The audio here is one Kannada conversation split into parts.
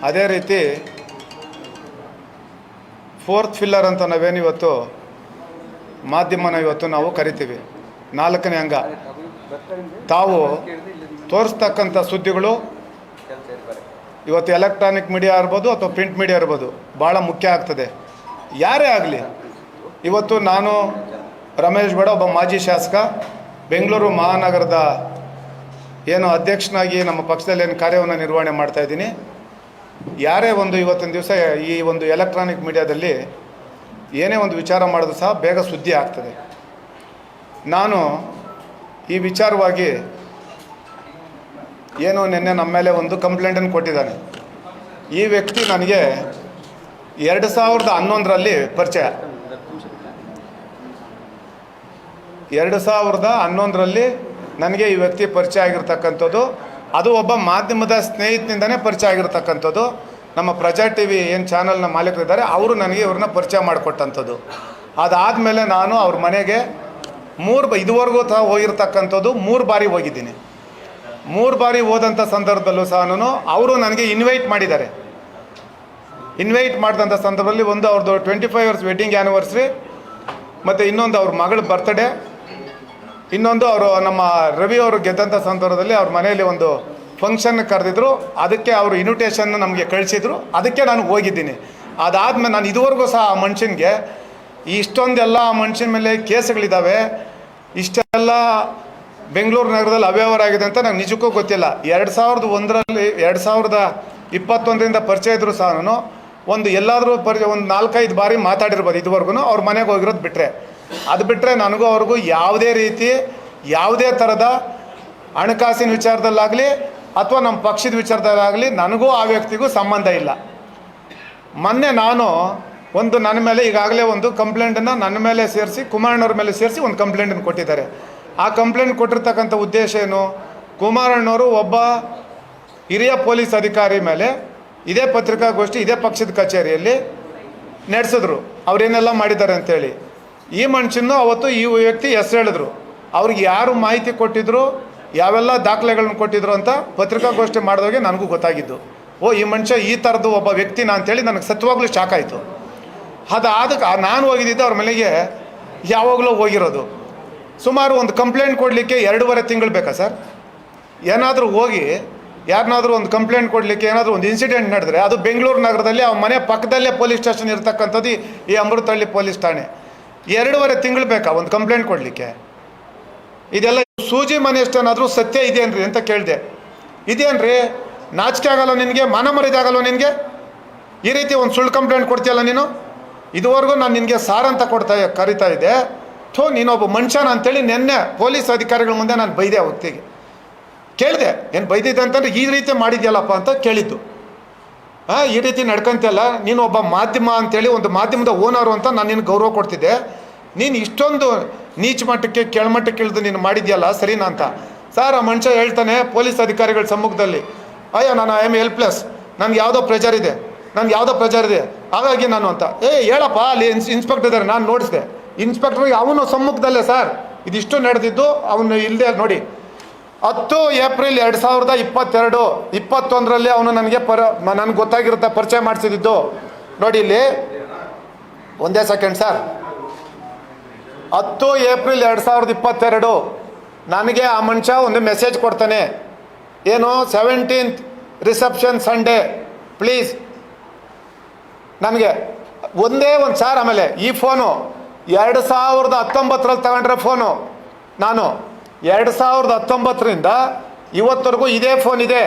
ಅದೇ ರೀತಿ ಫೋರ್ತ್ ಫಿಲ್ಲರ್ ಅಂತ ನಾವೇನು ಇವತ್ತು ಮಾಧ್ಯಮನ ಇವತ್ತು ನಾವು ಕರಿತೀವಿ, 4ನೇ ಅಂಗ. ತಾವು ತೋರಿಸ್ತಕ್ಕಂಥ ಸುದ್ದಿಗಳು ಇವತ್ತು ಎಲೆಕ್ಟ್ರಾನಿಕ್ ಮೀಡಿಯಾ ಇರ್ಬೋದು ಅಥವಾ ಪ್ರಿಂಟ್ ಮೀಡಿಯಾ ಇರ್ಬೋದು, ಭಾಳ ಮುಖ್ಯ ಆಗ್ತದೆ. ಯಾರೇ ಆಗಲಿ, ಇವತ್ತು ನಾನು ರಮೇಶ್ ಗೌಡ ಒಬ್ಬ ಮಾಜಿ ಶಾಸಕ, ಬೆಂಗಳೂರು ಮಹಾನಗರದ ಏನು ಅಧ್ಯಕ್ಷನಾಗಿ ನಮ್ಮ ಪಕ್ಷದಲ್ಲಿ ಏನು ಕಾರ್ಯವನ್ನು ನಿರ್ವಹಣೆ ಮಾಡ್ತಾಯಿದ್ದೀನಿ. ಯಾರೇ ಒಂದು ಇವತ್ತಿನ ದಿವಸ ಈ ಒಂದು ಎಲೆಕ್ಟ್ರಾನಿಕ್ ಮೀಡಿಯಾದಲ್ಲಿ ಏನೇ ಒಂದು ವಿಚಾರ ಮಾಡಿದ್ರು ಸಹ ಬೇಗ ಸುದ್ದಿ ಆಗ್ತದೆ. ನಾನು ಈ ವಿಚಾರವಾಗಿ ಏನು ನಿನ್ನೆ ನಮ್ಮ ಮೇಲೆ ಒಂದು ಕಂಪ್ಲೇಂಟನ್ನು ಕೊಟ್ಟಿದ್ದಾನೆ. ಈ ವ್ಯಕ್ತಿ ನನಗೆ 2011ರಲ್ಲಿ ಪರಿಚಯ. 2011ರಲ್ಲಿ ನನಗೆ ಈ ವ್ಯಕ್ತಿ ಪರಿಚಯ ಆಗಿರ್ತಕ್ಕಂಥದ್ದು. ಅದು ಒಬ್ಬ ಮಾಧ್ಯಮದ ಸ್ನೇಹಿತನಿಂದನೇ ಪರಿಚಯ ಆಗಿರ್ತಕ್ಕಂಥದ್ದು. ನಮ್ಮ ಪ್ರಜಾ ಟಿ ವಿ ಏನು ಚಾನಲ್ನ ಮಾಲೀಕರಿದ್ದಾರೆ, ಅವರು ನನಗೆ ಇವ್ರನ್ನ ಪರಿಚಯ ಮಾಡಿಕೊಟ್ಟಂಥದ್ದು. ಅದಾದಮೇಲೆ ನಾನು ಅವ್ರ ಮನೆಗೆ ಇದುವರೆಗೂ ಸಹ ಹೋಗಿರ್ತಕ್ಕಂಥದ್ದು 3 ಬಾರಿ ಹೋಗಿದ್ದೀನಿ. 3 ಬಾರಿ ಹೋದಂಥ ಸಂದರ್ಭದಲ್ಲೂ ಸಹ ಅವರು ನನಗೆ ಇನ್ವೈಟ್ ಮಾಡಿದ್ದಾರೆ. ಇನ್ವೈಟ್ ಮಾಡಿದಂಥ ಸಂದರ್ಭದಲ್ಲಿ ಒಂದು ಅವ್ರದ್ದು 25 ಇಯರ್ಸ್ ವೆಡ್ಡಿಂಗ್ ಆ್ಯನಿವರ್ಸರಿ, ಮತ್ತು ಇನ್ನೊಂದು ಅವ್ರ ಮಗಳ ಬರ್ತ್ಡೇ, ಇನ್ನೊಂದು ಅವರು ನಮ್ಮ ರವಿ ಅವರು ಗೆದ್ದಂಥ ಸಂದರ್ಭದಲ್ಲಿ ಅವ್ರ ಮನೆಯಲ್ಲಿ ಒಂದು ಫಂಕ್ಷನ್ ಕರೆದಿದ್ರು. ಅದಕ್ಕೆ ಅವರು ಇನ್ವಿಟೇಷನ್ ನಮಗೆ ಕಳಿಸಿದ್ರು. ಅದಕ್ಕೆ ನಾನು ಹೋಗಿದ್ದೀನಿ. ಅದಾದಮೇಲೆ ನಾನು ಇದುವರೆಗೂ ಸಹ ಆ ಮನುಷ್ಯನಿಗೆ ಇಷ್ಟೊಂದೆಲ್ಲ ಆ ಮನುಷ್ಯನ ಮೇಲೆ ಕೇಸ್ಗಳಿದ್ದಾವೆ, ಇಷ್ಟೆಲ್ಲ ಬೆಂಗಳೂರು ನಗರದಲ್ಲಿ ಅವ್ಯವಹಾರ ಆಗಿದೆ ಅಂತ ನಂಗೆ ನಿಜಕ್ಕೂ ಗೊತ್ತಿಲ್ಲ. 2021ರಿಂದ ಪರಿಚಯ ಇದ್ದರೂ ಸಹ ನಾನು ಎಲ್ಲಾದರೂ ಒಂದು 4-5 ಬಾರಿ ಮಾತಾಡಿರ್ಬೋದು ಇದುವರೆಗೂ, ಅವ್ರ ಮನೆಗೆ ಹೋಗಿರೋದು ಬಿಟ್ಟರೆ. ಅದು ಬಿಟ್ಟರೆ ನನಗೂ ಅವ್ರಿಗೂ ಯಾವುದೇ ಥರದ ಹಣಕಾಸಿನ ವಿಚಾರದಲ್ಲಾಗಲಿ ಅಥವಾ ನಮ್ಮ ಪಕ್ಷದ ವಿಚಾರದಲ್ಲಾಗಲಿ ನನಗೂ ಆ ವ್ಯಕ್ತಿಗೂ ಸಂಬಂಧ ಇಲ್ಲ. ಮೊನ್ನೆ ನಾನು ನನ್ನ ಮೇಲೆ ಈಗಾಗಲೇ ಒಂದು ಕಂಪ್ಲೇಂಟನ್ನು ನನ್ನ ಮೇಲೆ ಸೇರಿಸಿ, ಕುಮಾರಣ್ಣವ್ರ ಮೇಲೆ ಸೇರಿಸಿ ಒಂದು ಕಂಪ್ಲೇಂಟನ್ನು ಕೊಟ್ಟಿದ್ದಾರೆ. ಆ ಕಂಪ್ಲೇಂಟ್ ಕೊಟ್ಟಿರ್ತಕ್ಕಂಥ ಉದ್ದೇಶ ಏನು? ಕುಮಾರಣ್ಣವರು ಒಬ್ಬ ಹಿರಿಯ ಪೊಲೀಸ್ ಅಧಿಕಾರಿ ಮೇಲೆ ಇದೇ ಪತ್ರಿಕಾಗೋಷ್ಠಿ ಇದೇ ಪಕ್ಷದ ಕಚೇರಿಯಲ್ಲಿ ನಡೆಸಿದ್ರು, ಅವರೇನೆಲ್ಲ ಮಾಡಿದ್ದಾರೆ ಅಂತೇಳಿ. ಈ ಮನುಷ್ಯನು ಅವತ್ತು ಈ ವ್ಯಕ್ತಿ ಹೆಸರು ಹೇಳಿದ್ರು. ಅವ್ರಿಗೆ ಯಾರು ಮಾಹಿತಿ ಕೊಟ್ಟಿದ್ರು, ಯಾವೆಲ್ಲ ದಾಖಲೆಗಳನ್ನ ಕೊಟ್ಟಿದ್ರು ಅಂತ ಪತ್ರಿಕಾಗೋಷ್ಠಿ ಮಾಡಿದವಾಗ ನನಗೂ ಗೊತ್ತಾಗಿದ್ದು. ಈ ಮನುಷ್ಯ ಈ ಥರದ್ದು ಒಬ್ಬ ವ್ಯಕ್ತಿನ ಅಂತೇಳಿ ನನಗೆ ಸತ್ಯವಾಗ್ಲೂ ಶಾಕ್ ಆಯಿತು. ಅದಕ್ಕೆ ನಾನು ಹೋಗಿದ್ದಿದ್ದು ಅವ್ರ ಮನೆಗೆ ಯಾವಾಗಲೂ ಹೋಗಿರೋದು. ಸುಮಾರು ಒಂದು ಕಂಪ್ಲೇಂಟ್ ಕೊಡಲಿಕ್ಕೆ 2.5 ತಿಂಗಳು ಬೇಕಾ ಸರ್? ಏನಾದರೂ ಹೋಗಿ ಯಾರನ್ನಾದರೂ ಒಂದು ಕಂಪ್ಲೇಂಟ್ ಕೊಡಲಿಕ್ಕೆ ಏನಾದರೂ ಒಂದು ಇನ್ಸಿಡೆಂಟ್ ನಡೆದ್ರೆ, ಅದು ಬೆಂಗಳೂರು ನಗರದಲ್ಲಿ ಅವ್ರ ಮನೆ ಪಕ್ಕದಲ್ಲೇ ಪೊಲೀಸ್ ಸ್ಟೇಷನ್ ಇರ್ತಕ್ಕಂಥದ್ದು ಈ ಅಮೃತಹಳ್ಳಿ ಪೊಲೀಸ್ ಠಾಣೆ. 2.5 ತಿಂಗಳು ಬೇಕಾ ಒಂದು ಕಂಪ್ಲೇಂಟ್ ಕೊಡಲಿಕ್ಕೆ? ಇದೆಲ್ಲ ಸೂಜಿ ಮನೆ ಎಷ್ಟೇನಾದರೂ ಸತ್ಯ ಇದೆಯೇನ್ರಿ ಅಂತ ಕೇಳಿದೆ. ಇದೇನ್ರಿ, ನಾಚಿಕೆ ಆಗಲ್ಲ ನಿನಗೆ? ಮಾನ ಮರ್ಯಾದೆ ಆಗಲ್ಲ ನಿನಗೆ? ಈ ರೀತಿ ಒಂದು ಸುಳ್ಳು ಕಂಪ್ಲೇಂಟ್ ಕೊಡ್ತೀಯಲ್ಲ ನೀನು? ಇದುವರೆಗೂ ನಾನು ನಿನಗೆ ಸಾರ್ ಅಂತ ಕರಿತಾ ಇದ್ದೆ. ನೀನೊಬ್ಬ ಮನುಷ್ಯನ ಅಂತೇಳಿ ನಿನ್ನೆ ಪೊಲೀಸ್ ಅಧಿಕಾರಿಗಳ ಮುಂದೆ ನಾನು ಬೈದೆ. ಹೊತ್ತಿಗೆ ಕೇಳಿದೆ, ಏನು ಬೈದಿದ್ದೆ ಅಂತಂದರೆ ಈ ರೀತಿ ಮಾಡಿದ್ಯಲ್ಲಪ್ಪ ಅಂತ ಕೇಳಿದ್ದು. ಈ ರೀತಿ ನಡ್ಕೊಂತಲ್ಲ ನೀನು, ಒಬ್ಬ ಮಾಧ್ಯಮ ಅಂತೇಳಿ ಒಂದು ಮಾಧ್ಯಮದ ಓನರು ಅಂತ ನಾನು ನಿನಗೆ ಗೌರವ ಕೊಡ್ತಿದ್ದೆ. ನೀನು ಇಷ್ಟೊಂದು ನೀಚ ಮಟ್ಟಕ್ಕೆ ಕೆಳಮಟ್ಟಕ್ಕೆ ಇಳಿದು ನೀನು ಮಾಡಿದ್ಯಲ್ಲ ಸರಿನಾ ಅಂತ. ಸರ್, ಆ ಮನುಷ್ಯ ಹೇಳ್ತಾನೆ ಪೊಲೀಸ್ ಅಧಿಕಾರಿಗಳ ಸಮ್ಮುಖದಲ್ಲಿ, ನಾನು ಐ ಆಮ್ ಹೆಲ್ಪ್ಲೆಸ್, ನನಗೆ ಯಾವುದೋ ಪ್ರೆಜರ್ ಇದೆ ಹಾಗಾಗಿ ನಾನು ಅಂತ. ಹೇಳಪ್ಪ, ಅಲ್ಲಿ ಇನ್ಸ್ಪೆಕ್ಟರ್ ಇದ್ದಾರೆ, ನಾನು ನೋಡಿಸಿದೆ ಇನ್ಸ್ಪೆಕ್ಟ್ರಿಗೆ. ಅವನು ಸಮ್ಮುಖದಲ್ಲೇ ಸರ್ ಇದಿಷ್ಟು ನಡೆದಿದ್ದು. ಅವನು ಇಲ್ಲದೆ ನೋಡಿ, 10 ಏಪ್ರಿಲ್ 2021ರಲ್ಲಿ ಅವನು ನನಗೆ ಗೊತ್ತಾಗಿರುತ್ತೆ ಪರಿಚಯ ಮಾಡಿಸಿದ್ದು. ನೋಡಿ ಇಲ್ಲಿ ಒಂದೇ ಸೆಕೆಂಡ್ ಸರ್. 10 ಏಪ್ರಿಲ್ 2022 ನನಗೆ ಆ ಮನುಷ್ಯ ಒಂದು ಮೆಸೇಜ್ ಕೊಡ್ತಾನೆ. ಏನು, 17th ರಿಸೆಪ್ಷನ್ ಸಂಡೇ ಪ್ಲೀಸ್. ನನಗೆ ಒಂದೇ ಒಂದು ಸಾರ್. ಆಮೇಲೆ ಈ ಫೋನು 2019ರಲ್ಲಿ ತಗೊಂಡ್ರೆ ಫೋನು. ನಾನು 2019ರಿಂದ ಇವತ್ತರೆಗೂ ಇದೇ ಫೋನ್ ಇದೆ.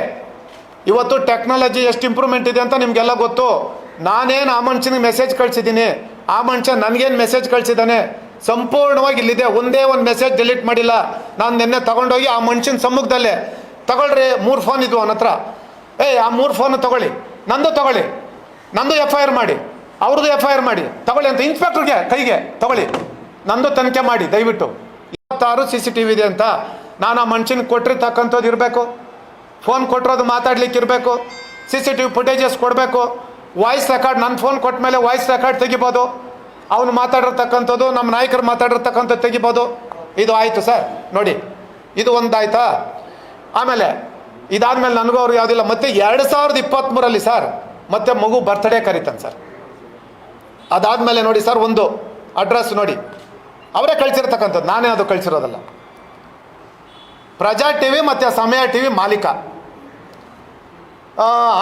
ಇವತ್ತು ಟೆಕ್ನಾಲಜಿ ಎಷ್ಟು ಇಂಪ್ರೂವ್ಮೆಂಟ್ ಇದೆ ಅಂತ ನಿಮಗೆಲ್ಲ ಗೊತ್ತು. ನಾನೇನು ಆ ಮನುಷ್ಯನಿಗೆ ಮೆಸೇಜ್ ಕಳಿಸಿದ್ದೀನಿ, ಆ ಮನುಷ್ಯ ನನಗೇನು ಮೆಸೇಜ್ ಕಳಿಸಿದ್ದಾನೆ ಸಂಪೂರ್ಣವಾಗಿ ಇಲ್ಲಿದೆ. ಒಂದೇ ಒಂದು ಮೆಸೇಜ್ ಡಿಲೀಟ್ ಮಾಡಿಲ್ಲ. ನಾನು ನಿನ್ನೆ ತೊಗೊಂಡೋಗಿ ಆ ಮನುಷ್ಯನ ಸಮ್ಮುಖದಲ್ಲೇ, ತಗೊಳ್ರಿ 3 ಫೋನ್ ಇದ್ವು ಅವನ ಹತ್ರ. ಆ 3 ಫೋನು ತೊಗೊಳ್ಳಿ, ನಂದು ತೊಗೊಳ್ಳಿ, ನಂದು FIR ಮಾಡಿ, ಅವ್ರದ್ದು FIR ಮಾಡಿ ತಗೊಳ್ಳಿ ಅಂತ ಇನ್ಸ್ಪೆಕ್ಟರ್ಗೆ ಕೈಗೆ ತಗೊಳ್ಳಿ, ನಂದು ತನಿಖೆ ಮಾಡಿ ದಯವಿಟ್ಟು. 26 CCTV ಇದೆ ಅಂತ ನಾನು ಆ ಮನುಷ್ಯನಿಗೆ ಕೊಟ್ಟಿರ್ತಕ್ಕಂಥದ್ದು ಇರಬೇಕು. ಫೋನ್ ಕೊಟ್ಟಿರೋದು ಮಾತಾಡ್ಲಿಕ್ಕೆ ಇರಬೇಕು. CCTV ಫುಟೇಜಸ್ ಕೊಡಬೇಕು. ವಾಯ್ಸ್ ರೆಕಾರ್ಡ್, ನನ್ನ ಫೋನ್ ಕೊಟ್ಟ ಮೇಲೆ ವಾಯ್ಸ್ ರೆಕಾರ್ಡ್ ತೆಗಿಬೋದು. ಅವನು ಮಾತಾಡಿರ್ತಕ್ಕಂಥದ್ದು, ನಮ್ಮ ನಾಯಕರು ಮಾತಾಡಿರ್ತಕ್ಕಂಥದ್ದು ತೆಗಿಬೋದು. ಇದು ಆಯಿತು ಸರ್. ನೋಡಿ, ಇದು ಒಂದಾಯ್ತಾ? ಆಮೇಲೆ ಇದಾದ್ಮೇಲೆ ನನಗೂ ಅವ್ರು ಯಾವುದಿಲ್ಲ. ಮತ್ತೆ 2023 ಸರ್ ಮತ್ತೆ ಮಗು ಬರ್ತ್ಡೇ ಕರೀತಾನೆ ಸರ್. ಅದಾದಮೇಲೆ ನೋಡಿ ಸರ್, ಒಂದು ಅಡ್ರೆಸ್ ನೋಡಿ, ಅವರೇ ಕಳಿಸಿರ್ತಕ್ಕಂಥದ್ದು, ನಾನೇ ಅದು ಕಳಿಸಿರೋದಲ್ಲ. ಪ್ರಜಾ ಟಿ ವಿ ಮತ್ತು ಸಮಯ ಟಿ ವಿ ಮಾಲೀಕ.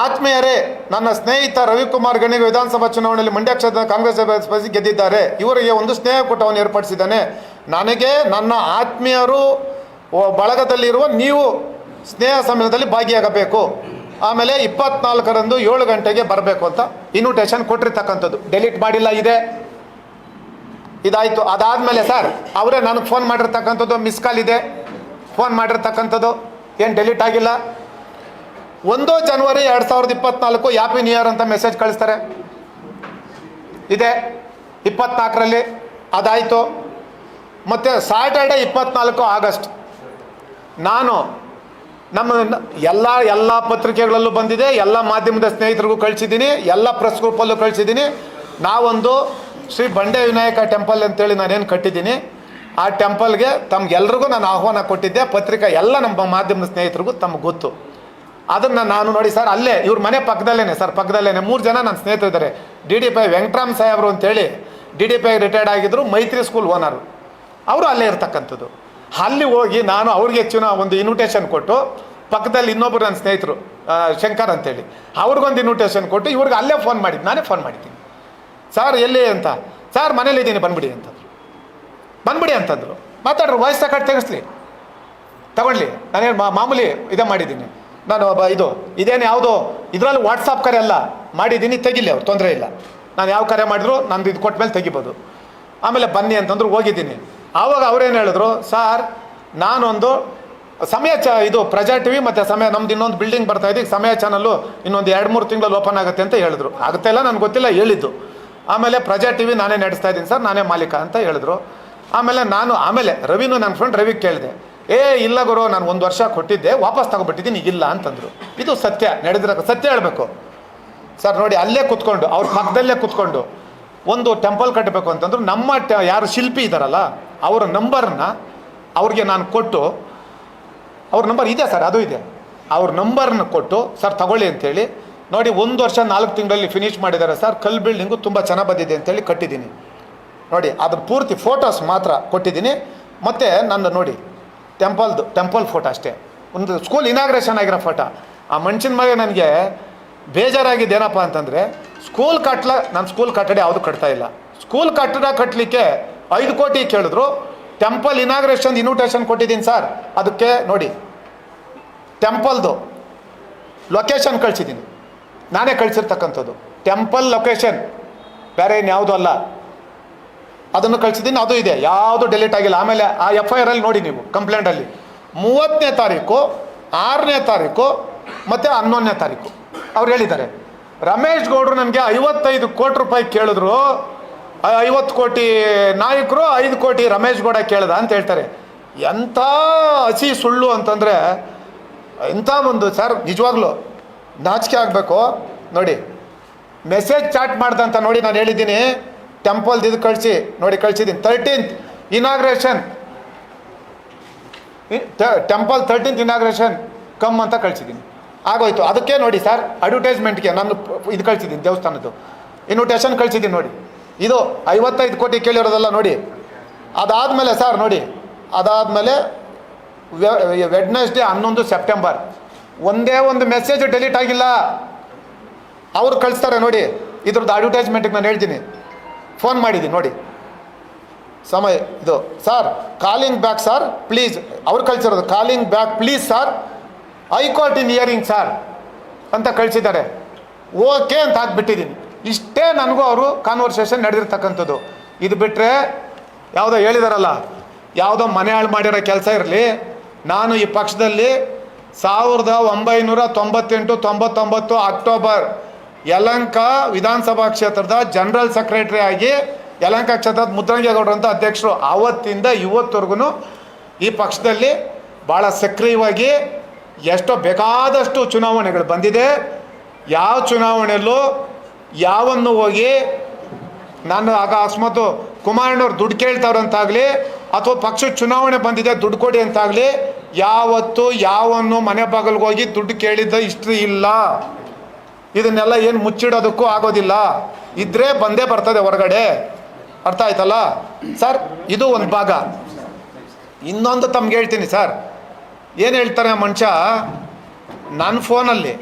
ಆತ್ಮೀಯರೇ, ನನ್ನ ಸ್ನೇಹಿತ ರವಿಕುಮಾರ್ ಗಣಿಗ ವಿಧಾನಸಭಾ ಚುನಾವಣೆಯಲ್ಲಿ ಮಂಡ್ಯ ಕ್ಷೇತ್ರದ ಕಾಂಗ್ರೆಸ್ ಅಭ್ಯರ್ಥಿ ಗೆದ್ದಿದ್ದಾರೆ. ಇವರಿಗೆ ಒಂದು ಸ್ನೇಹಕೂಟವನ್ನು ಏರ್ಪಡಿಸಿದ್ದಾನೆ. ನನಗೆ ನನ್ನ ಆತ್ಮೀಯರು ಬಳಗದಲ್ಲಿರುವ ನೀವು ಸ್ನೇಹ ಸಮಯದಲ್ಲಿ ಭಾಗಿಯಾಗಬೇಕು. ಆಮೇಲೆ 24ರಂದು 7 ಗಂಟೆಗೆ ಬರಬೇಕು ಅಂತ ಇನ್ವಿಟೇಷನ್ ಕೊಟ್ಟಿರ್ತಕ್ಕಂಥದ್ದು. ಡೆಲೀಟ್ ಮಾಡಿಲ್ಲ, ಇದೆ. ಇದಾಯಿತು. ಅದಾದಮೇಲೆ ಸರ್ ಅವರೇ ನನಗೆ ಫೋನ್ ಮಾಡಿರ್ತಕ್ಕಂಥದ್ದು, ಮಿಸ್ ಕಾಲ್ ಇದೆ, ಫೋನ್ ಮಾಡಿರ್ತಕ್ಕಂಥದ್ದು, ಏನು ಡೆಲೀಟ್ ಆಗಿಲ್ಲ. 1 ಜನವರಿ 2024 ಹ್ಯಾಪಿ ನ್ಯೂ ಇಯರ್ ಅಂತ ಮೆಸೇಜ್ ಕಳಿಸ್ತಾರೆ, ಇದೆ 24ರಲ್ಲಿ. ಅದಾಯಿತು. ಮತ್ತು ಸಾಟರ್ಡೆ 24 ಆಗಸ್ಟ್ ನಾನು ನಮ್ಮ ಎಲ್ಲ ಪತ್ರಿಕೆಗಳಲ್ಲೂ ಬಂದಿದೆ, ಎಲ್ಲ ಮಾಧ್ಯಮದ ಸ್ನೇಹಿತರಿಗೂ ಕಳಿಸಿದ್ದೀನಿ, ಎಲ್ಲ ಪ್ರೆಸ್ ಗ್ರೂಪಲ್ಲೂ ಕಳಿಸಿದ್ದೀನಿ. ನಾವೊಂದು ಶ್ರೀ ಬಂಡೆ ವಿನಾಯಕ ಟೆಂಪಲ್ ಅಂತೇಳಿ ನಾನೇನು ಕಟ್ಟಿದ್ದೀನಿ, ಆ ಟೆಂಪಲ್ಗೆ ತಮ್ಗೆಲ್ರಿಗೂ ನಾನು ಆಹ್ವಾನ ಕೊಟ್ಟಿದ್ದೆ. ಪತ್ರಿಕೆ ಎಲ್ಲ ನಮ್ಮ ಮಾಧ್ಯಮದ ಸ್ನೇಹಿತರಿಗೂ ತಮ್ಗೆ ಗೊತ್ತು. ಅದನ್ನು ನಾನು ನೋಡಿ ಸರ್, ಅಲ್ಲೇ ಇವ್ರ ಮನೆ ಪಕ್ಕದಲ್ಲೇ ಸರ್, ಪಕ್ಕದಲ್ಲೇ 3 ಜನ ನನ್ನ ಸ್ನೇಹಿತರಿದ್ದಾರೆ. DDPI ವೆಂಕಟರಾಮ್ ಸಾಹೇಬರು ಅಂತೇಳಿ DDPI ರಿಟೈರ್ಡ್ ಆಗಿದ್ದರು, ಮೈತ್ರಿ ಸ್ಕೂಲ್ ಓನರು, ಅವರು ಅಲ್ಲೇ ಇರ್ತಕ್ಕಂಥದ್ದು. ಅಲ್ಲಿ ಹೋಗಿ ನಾನು ಅವ್ರಿಗೆ ಒಂದು ಇನ್ವಿಟೇಷನ್ ಕೊಟ್ಟು, ಪಕ್ಕದಲ್ಲಿ ಇನ್ನೊಬ್ಬರು ನನ್ನ ಸ್ನೇಹಿತರು ಶಂಕರ್ ಅಂತೇಳಿ ಅವ್ರಿಗೊಂದು ಇನ್ವಿಟೇಷನ್ ಕೊಟ್ಟು ಇವ್ರಿಗೆ ಅಲ್ಲೇ ಫೋನ್ ಮಾಡಿದ್ದು, ನಾನೇ ಫೋನ್ ಮಾಡಿದ್ದೀನಿ. ಸರ್ ಎಲ್ಲಿ ಅಂತ, ಸರ್ ಮನೇಲಿದ್ದೀನಿ ಬಂದ್ಬಿಡಿ ಅಂತಂದರು. ಬಂದ್ಬಿಡಿ ಅಂತಂದರು. ಮಾತಾಡ್ರು, ವಾಯ್ಸ್ ರೆಕಾರ್ಡ್ ತೆಗಿಸ್ಲಿ, ತಗೊಳ್ಳಿ, ನಾನೇನು ಮಾಮೂಲಿ ಇದೇ ಮಾಡಿದ್ದೀನಿ ನಾನು. ಇದೇನು ಯಾವುದೋ ಇದರಲ್ಲಿ ವಾಟ್ಸಪ್ ಕರೆ ಎಲ್ಲ ಮಾಡಿದ್ದೀನಿ, ತೆಗಿಲಿ ಅವ್ರು, ತೊಂದರೆ ಇಲ್ಲ. ನಾನು ಯಾವ ಕರೆ ಮಾಡಿದ್ರು ನಂದು ಇದು ಕೊಟ್ಟ ಮೇಲೆ ತೆಗಿಬೋದು. ಆಮೇಲೆ ಬನ್ನಿ ಅಂತಂದ್ರು, ಹೋಗಿದ್ದೀನಿ. ಆವಾಗ ಅವ್ರೇನು ಹೇಳಿದ್ರು, ಸರ್ ನಾನೊಂದು ಸಮಯ ಇದು ಪ್ರಜಾ ಟಿ ವಿ ಮತ್ತು ಸಮಯ, ನಮ್ದು ಇನ್ನೊಂದು ಬಿಲ್ಡಿಂಗ್ ಬರ್ತಾ ಇದೆ, ಸಮಯ ಚಾನಲ್ಲು ಇನ್ನೊಂದು 2-3 ತಿಂಗಳಲ್ಲಿ ಓಪನ್ ಆಗುತ್ತೆ ಅಂತ ಹೇಳಿದ್ರು. ಆಗುತ್ತೆ ಇಲ್ಲ ನನಗೆ ಗೊತ್ತಿಲ್ಲ, ಹೇಳಿದ್ದು. ಆಮೇಲೆ ಪ್ರಜಾ ಟಿ ವಿ ನಾನೇ ನಡೆಸ್ತಾ ಇದ್ದೀನಿ ಸರ್, ನಾನೇ ಮಾಲೀಕ ಅಂತ ಹೇಳಿದ್ರು. ಆಮೇಲೆ ರವಿನೂ ನನ್ನ ಫ್ರೆಂಡ್ ರವಿಗೆ ಕೇಳಿದೆ, ಇಲ್ಲ ಗುರು, ನಾನು 1 ವರ್ಷ ಕೊಟ್ಟಿದ್ದೆ, ವಾಪಸ್ ತಗೊಬಿಟ್ಟಿದ್ದೀನಿ, ಇಲ್ಲ ಅಂತಂದರು. ಇದು ಸತ್ಯ, ನಡೆದಿರೋ ಸತ್ಯ ಹೇಳಬೇಕು ಸರ್. ನೋಡಿ ಅಲ್ಲೇ ಕೂತ್ಕೊಂಡು, ಅವ್ರ ಪಕ್ಕದಲ್ಲೇ ಕೂತ್ಕೊಂಡು ಒಂದು ಟೆಂಪಲ್ ಕಟ್ಟಬೇಕು ಅಂತಂದ್ರು. ನಮ್ಮ ಯಾರು ಶಿಲ್ಪಿ ಇದ್ದಾರಲ್ಲ ಅವರ ನಂಬರ್ನ ಅವ್ರಿಗೆ ನಾನು ಕೊಟ್ಟು, ಅವ್ರ ನಂಬರ್ ಇದೆ ಸರ್, ಅದು ಇದೆ, ಅವ್ರ ನಂಬರ್ನ ಕೊಟ್ಟು, ಸರ್ ತಗೊಳ್ಳಿ ಅಂತೇಳಿ. ನೋಡಿ 1 ವರ್ಷ 4 ತಿಂಗಳಲ್ಲಿ ಫಿನಿಷ್ ಮಾಡಿದ್ದಾರೆ ಸರ್. ಕಲ್ ಬಿಲ್ಡಿಂಗು ತುಂಬ ಚೆನ್ನಾಗಿ ಬಂದಿದೆ ಅಂತೇಳಿ ಕಟ್ಟಿದ್ದೀನಿ. ನೋಡಿ ಅದ್ರ ಪೂರ್ತಿ ಫೋಟೋಸ್ ಮಾತ್ರ ಕೊಟ್ಟಿದ್ದೀನಿ. ಮತ್ತು ನನ್ನ ನೋಡಿ ಟೆಂಪಲ್ ಫೋಟೋ ಅಷ್ಟೇ, ಒಂದು ಸ್ಕೂಲ್ ಇನಾಗ್ರೇಷನ್ ಆಗಿರೋ ಫೋಟೋ. ಆ ಮನುಷ್ಯನ ಮೇಲೆ ನನಗೆ ಬೇಜಾರಾಗಿದ್ದೇನಪ್ಪ ಅಂತಂದರೆ, ನಾನು ಸ್ಕೂಲ್ ಕಟ್ಟಡ ಯಾವುದು ಕಟ್ತಾ ಇಲ್ಲ. ಸ್ಕೂಲ್ ಕಟ್ಟಡ ಕಟ್ಟಲಿಕ್ಕೆ 5 ಕೋಟಿ ಕೇಳಿದ್ರು. ಟೆಂಪಲ್ ಇನಾಗ್ರೇಷನ್ ಇನ್ವಿಟೇಷನ್ ಕೊಟ್ಟಿದ್ದೀನಿ ಸರ್. ಅದಕ್ಕೆ ನೋಡಿ ಟೆಂಪಲ್ದು ಲೊಕೇಶನ್ ಕಳಿಸಿದ್ದೀನಿ, ನಾನೇ ಕಳಿಸಿರ್ತಕ್ಕಂಥದ್ದು. ಟೆಂಪಲ್ ಲೊಕೇಶನ್ ಬೇರೆ ಇನ್ಯಾವುದೂ ಅಲ್ಲ, ಅದನ್ನು ಕಳಿಸಿದ್ದೀನಿ, ಅದು ಇದೆ, ಯಾವುದು ಡೆಲೀಟ್ ಆಗಿಲ್ಲ. ಆಮೇಲೆ ಆ FIR ಅಲ್ಲಿ ನೋಡಿ ನೀವು, ಕಂಪ್ಲೇಂಟಲ್ಲಿ 30ನೇ ತಾರೀಕು, 6ನೇ ತಾರೀಕು ಮತ್ತು 11ನೇ ತಾರೀಕು ಅವ್ರು ಹೇಳಿದ್ದಾರೆ, ರಮೇಶ್ ಗೌಡರು ನನಗೆ 55 ಕೋಟಿ ರೂಪಾಯಿ ಕೇಳಿದ್ರು, 50 ಕೋಟಿ ನಾಯಕರು, 5 ಕೋಟಿ ರಮೇಶ್ ಗೌಡ ಕೇಳ್ದ ಅಂತ ಹೇಳ್ತಾರೆ. ಎಂಥ ಹಸಿ ಸುಳ್ಳು ಅಂತಂದರೆ, ಎಂಥ ಒಂದು ಸರ್, ನಿಜವಾಗ್ಲೂ ನಾಚಿಕೆ ಆಗಬೇಕು. ನೋಡಿ ಮೆಸೇಜ್ ಚಾಟ್ ಮಾಡ್ದಂತ ನೋಡಿ, ನಾನು ಹೇಳಿದ್ದೀನಿ ಟೆಂಪಲ್ದು ಇದು ಕಳಿಸಿ ನೋಡಿ, ಕಳಿಸಿದ್ದೀನಿ. 13th inauguration, temple 13th inauguration come ಅಂತ ಕಳಿಸಿದ್ದೀನಿ, ಆಗೋಯ್ತು. ಅದಕ್ಕೆ ನೋಡಿ ಸರ್, ಅಡ್ವರ್ಟೈಸ್ಮೆಂಟ್ಗೆ ನಾನು ಇದು ಕಳಿಸಿದ್ದೀನಿ, ದೇವಸ್ಥಾನದ್ದು ಇನ್ವಿಟೇಷನ್ ಕಳಿಸಿದ್ದೀನಿ ನೋಡಿ. ಇದು 55 ಕೋಟಿ ಕೇಳಿರೋದಲ್ಲ ನೋಡಿ. ಅದಾದಮೇಲೆ ಸರ್ ನೋಡಿ, ಅದಾದಮೇಲೆ ವೆಡ್ನೆಸ್ಡೇ 11 ಸೆಪ್ಟೆಂಬರ್ ಒಂದೇ ಒಂದು ಮೆಸೇಜ್ ಡೆಲೀಟ್ ಆಗಿಲ್ಲ. ಅವ್ರು ಕಳಿಸ್ತಾರೆ ನೋಡಿ, ಇದ್ರದ್ದು ಅಡ್ವರ್ಟೈಸ್ಮೆಂಟಿಗೆ ನಾನು ಹೇಳ್ತೀನಿ, ಫೋನ್ ಮಾಡಿದ್ದೀನಿ ನೋಡಿ, ಸಮಯ ಇದು sir, calling back sir please, ಅವ್ರು ಕಳಿಸಿರೋದು calling back please sir, high court in hearing sir ಅಂತ ಕಳಿಸಿದ್ದಾರೆ. ಓಕೆ ಅಂತ ಹಾಕ್ಬಿಟ್ಟಿದ್ದೀನಿ. ಇಷ್ಟೇ ನನಗೂ ಅವರು ಕಾನ್ವರ್ಸೇಷನ್ ನಡೆದಿರ್ತಕ್ಕಂಥದ್ದು. ಇದು ಬಿಟ್ಟರೆ ಯಾವುದೋ ಹೇಳಿದಾರಲ್ಲ, ಯಾವುದೋ ಮನೆ ಹಾಳು ಮಾಡಿರೋ ಕೆಲಸ ಇರಲಿ, ನಾನು ಈ ಪಕ್ಷದಲ್ಲಿ 1998-99 ಅಕ್ಟೋಬರ್ ಯಲಹಂಕ ವಿಧಾನಸಭಾ ಕ್ಷೇತ್ರದ ಜನರಲ್ ಸೆಕ್ರೆಟರಿ ಆಗಿ, ಯಲಹಂಕ ಕ್ಷೇತ್ರದ ಮುದ್ರಂಗೇಗೌಡರು ಅಂತ ಅಧ್ಯಕ್ಷರು, ಆವತ್ತಿಂದ ಇವತ್ತವರೆಗೂ ಈ ಪಕ್ಷದಲ್ಲಿ ಭಾಳ ಸಕ್ರಿಯವಾಗಿ ಎಷ್ಟೋ ಬೇಕಾದಷ್ಟು ಚುನಾವಣೆಗಳು ಬಂದಿದೆ. ಯಾವ ಚುನಾವಣೆಯಲ್ಲೂ ಯಾವನ್ನು ಹೋಗಿ ನಾನು ಆಗ ಅಕಸ್ಮಾತ್ ಕುಮಾರಣ್ಣವ್ರು ದುಡ್ಡು ಕೇಳ್ತಾವ್ರಂತಾಗಲಿ, ಅಥವಾ ಪಕ್ಷದ ಚುನಾವಣೆ ಬಂದಿದೆ ದುಡ್ಡು ಕೊಡಿ ಅಂತಾಗಲಿ ಯಾವತ್ತು ಯಾವನ್ನು ಮನೆ ಬಾಗಿಲಿಗೆ ಹೋಗಿ ದುಡ್ಡು ಕೇಳಿದ್ದ ಹಿಸ್ಟ್ರಿ ಇಲ್ಲ. ಇದನ್ನೆಲ್ಲ ಏನು ಮುಚ್ಚಿಡೋದಕ್ಕೂ ಆಗೋದಿಲ್ಲ. ಇದ್ರೆ ಬಂದೇ ಬರ್ತದೆ ಹೊರಗಡೆ. ಅರ್ಥ ಆಯ್ತಲ್ಲ ಸರ್? ಇದು ಒಂದು ಭಾಗ. ಇನ್ನೊಂದು ತಮ್ಗೆ ಹೇಳ್ತೀನಿ ಸರ್. ಏನು ಹೇಳ್ತಾರೆ ಮನುಷ್ಯ, ನನ್ನ ಫೋನಲ್ಲಿ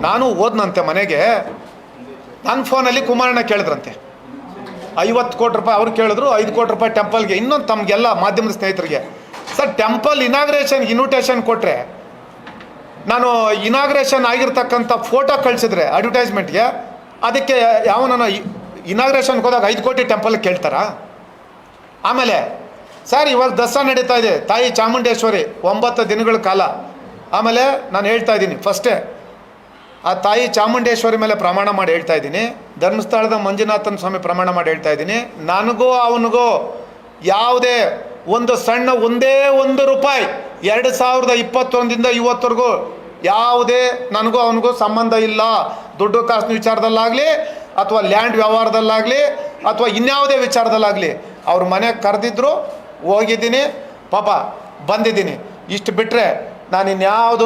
ನಾನು ಓದ್ನಂತೆ ಮನೆಗೆ, ನನ್ನ ಫೋನಲ್ಲಿ ಕುಮಾರಣ್ಣ ಕೇಳಿದ್ರಂತೆ 50 ಕೋಟಿ ರೂಪಾಯಿ. ಅವ್ರು ಕೇಳಿದ್ರು 5 ಕೋಟಿ ರೂಪಾಯಿ ಟೆಂಪಲ್ಗೆ. ಇನ್ನೊಂದು ತಮಗೆಲ್ಲ ಮಾಧ್ಯಮದ ಸ್ನೇಹಿತರಿಗೆ, ಸರ್ ಟೆಂಪಲ್ ಇನಾಗ್ರೇಷನ್ ಇನ್ವಿಟೇಷನ್ ಕೊಟ್ಟರೆ, ನಾನು ಇನಾಗ್ರೇಷನ್ ಆಗಿರ್ತಕ್ಕಂಥ ಫೋಟೋ ಕಳಿಸಿದ್ರೆ ಅಡ್ವರ್ಟೈಸ್ಮೆಂಟ್ಗೆ, ಅದಕ್ಕೆ ಯಾವ ನಾನು ಇನಾಗ್ರೇಷನ್ಗೆ ಹೋದಾಗ 5 ಕೋಟಿ ಟೆಂಪಲ್ಗೆ ಕೇಳ್ತಾರಾ? ಆಮೇಲೆ ಸರ್ ಇವಾಗ ದಸರಾ ನಡೀತಾ ಇದೆ, ತಾಯಿ ಚಾಮುಂಡೇಶ್ವರಿ 9 ದಿನಗಳ ಕಾಲ. ಆಮೇಲೆ ನಾನು ಹೇಳ್ತಾ ಇದ್ದೀನಿ ಫಸ್ಟೇ, ಆ ತಾಯಿ ಚಾಮುಂಡೇಶ್ವರಿ ಮೇಲೆ ಪ್ರಮಾಣ ಮಾಡಿ ಹೇಳ್ತಾ ಇದ್ದೀನಿ, ಧರ್ಮಸ್ಥಳದ ಮಂಜುನಾಥನ ಸ್ವಾಮಿ ಪ್ರಮಾಣ ಮಾಡಿ ಹೇಳ್ತಾ ಇದ್ದೀನಿ, ನನಗೂ ಅವನಿಗೂ ಯಾವುದೇ ಒಂದು ಸಣ್ಣ ಒಂದೇ ಒಂದು ರೂಪಾಯಿ 2021ರಿಂದ ಇವತ್ತವರೆಗೂ ಯಾವುದೇ ನನಗೂ ಅವನಿಗೂ ಸಂಬಂಧ ಇಲ್ಲ. ದುಡ್ಡು ಕಾಸಿನ ವಿಚಾರದಲ್ಲಾಗಲಿ ಅಥವಾ ಲ್ಯಾಂಡ್ ವ್ಯವಹಾರದಲ್ಲಾಗಲಿ ಅಥವಾ ಇನ್ಯಾವುದೇ ವಿಚಾರದಲ್ಲಾಗಲಿ ಅವ್ರ ಮನೆಗೆ ಕರೆದಿದ್ರು, ಹೋಗಿದ್ದೀನಿ, ಪಾಪ ಬಂದಿದ್ದೀನಿ. ಇಷ್ಟು ಬಿಟ್ಟರೆ ನಾನು ಇನ್ಯಾವುದೂ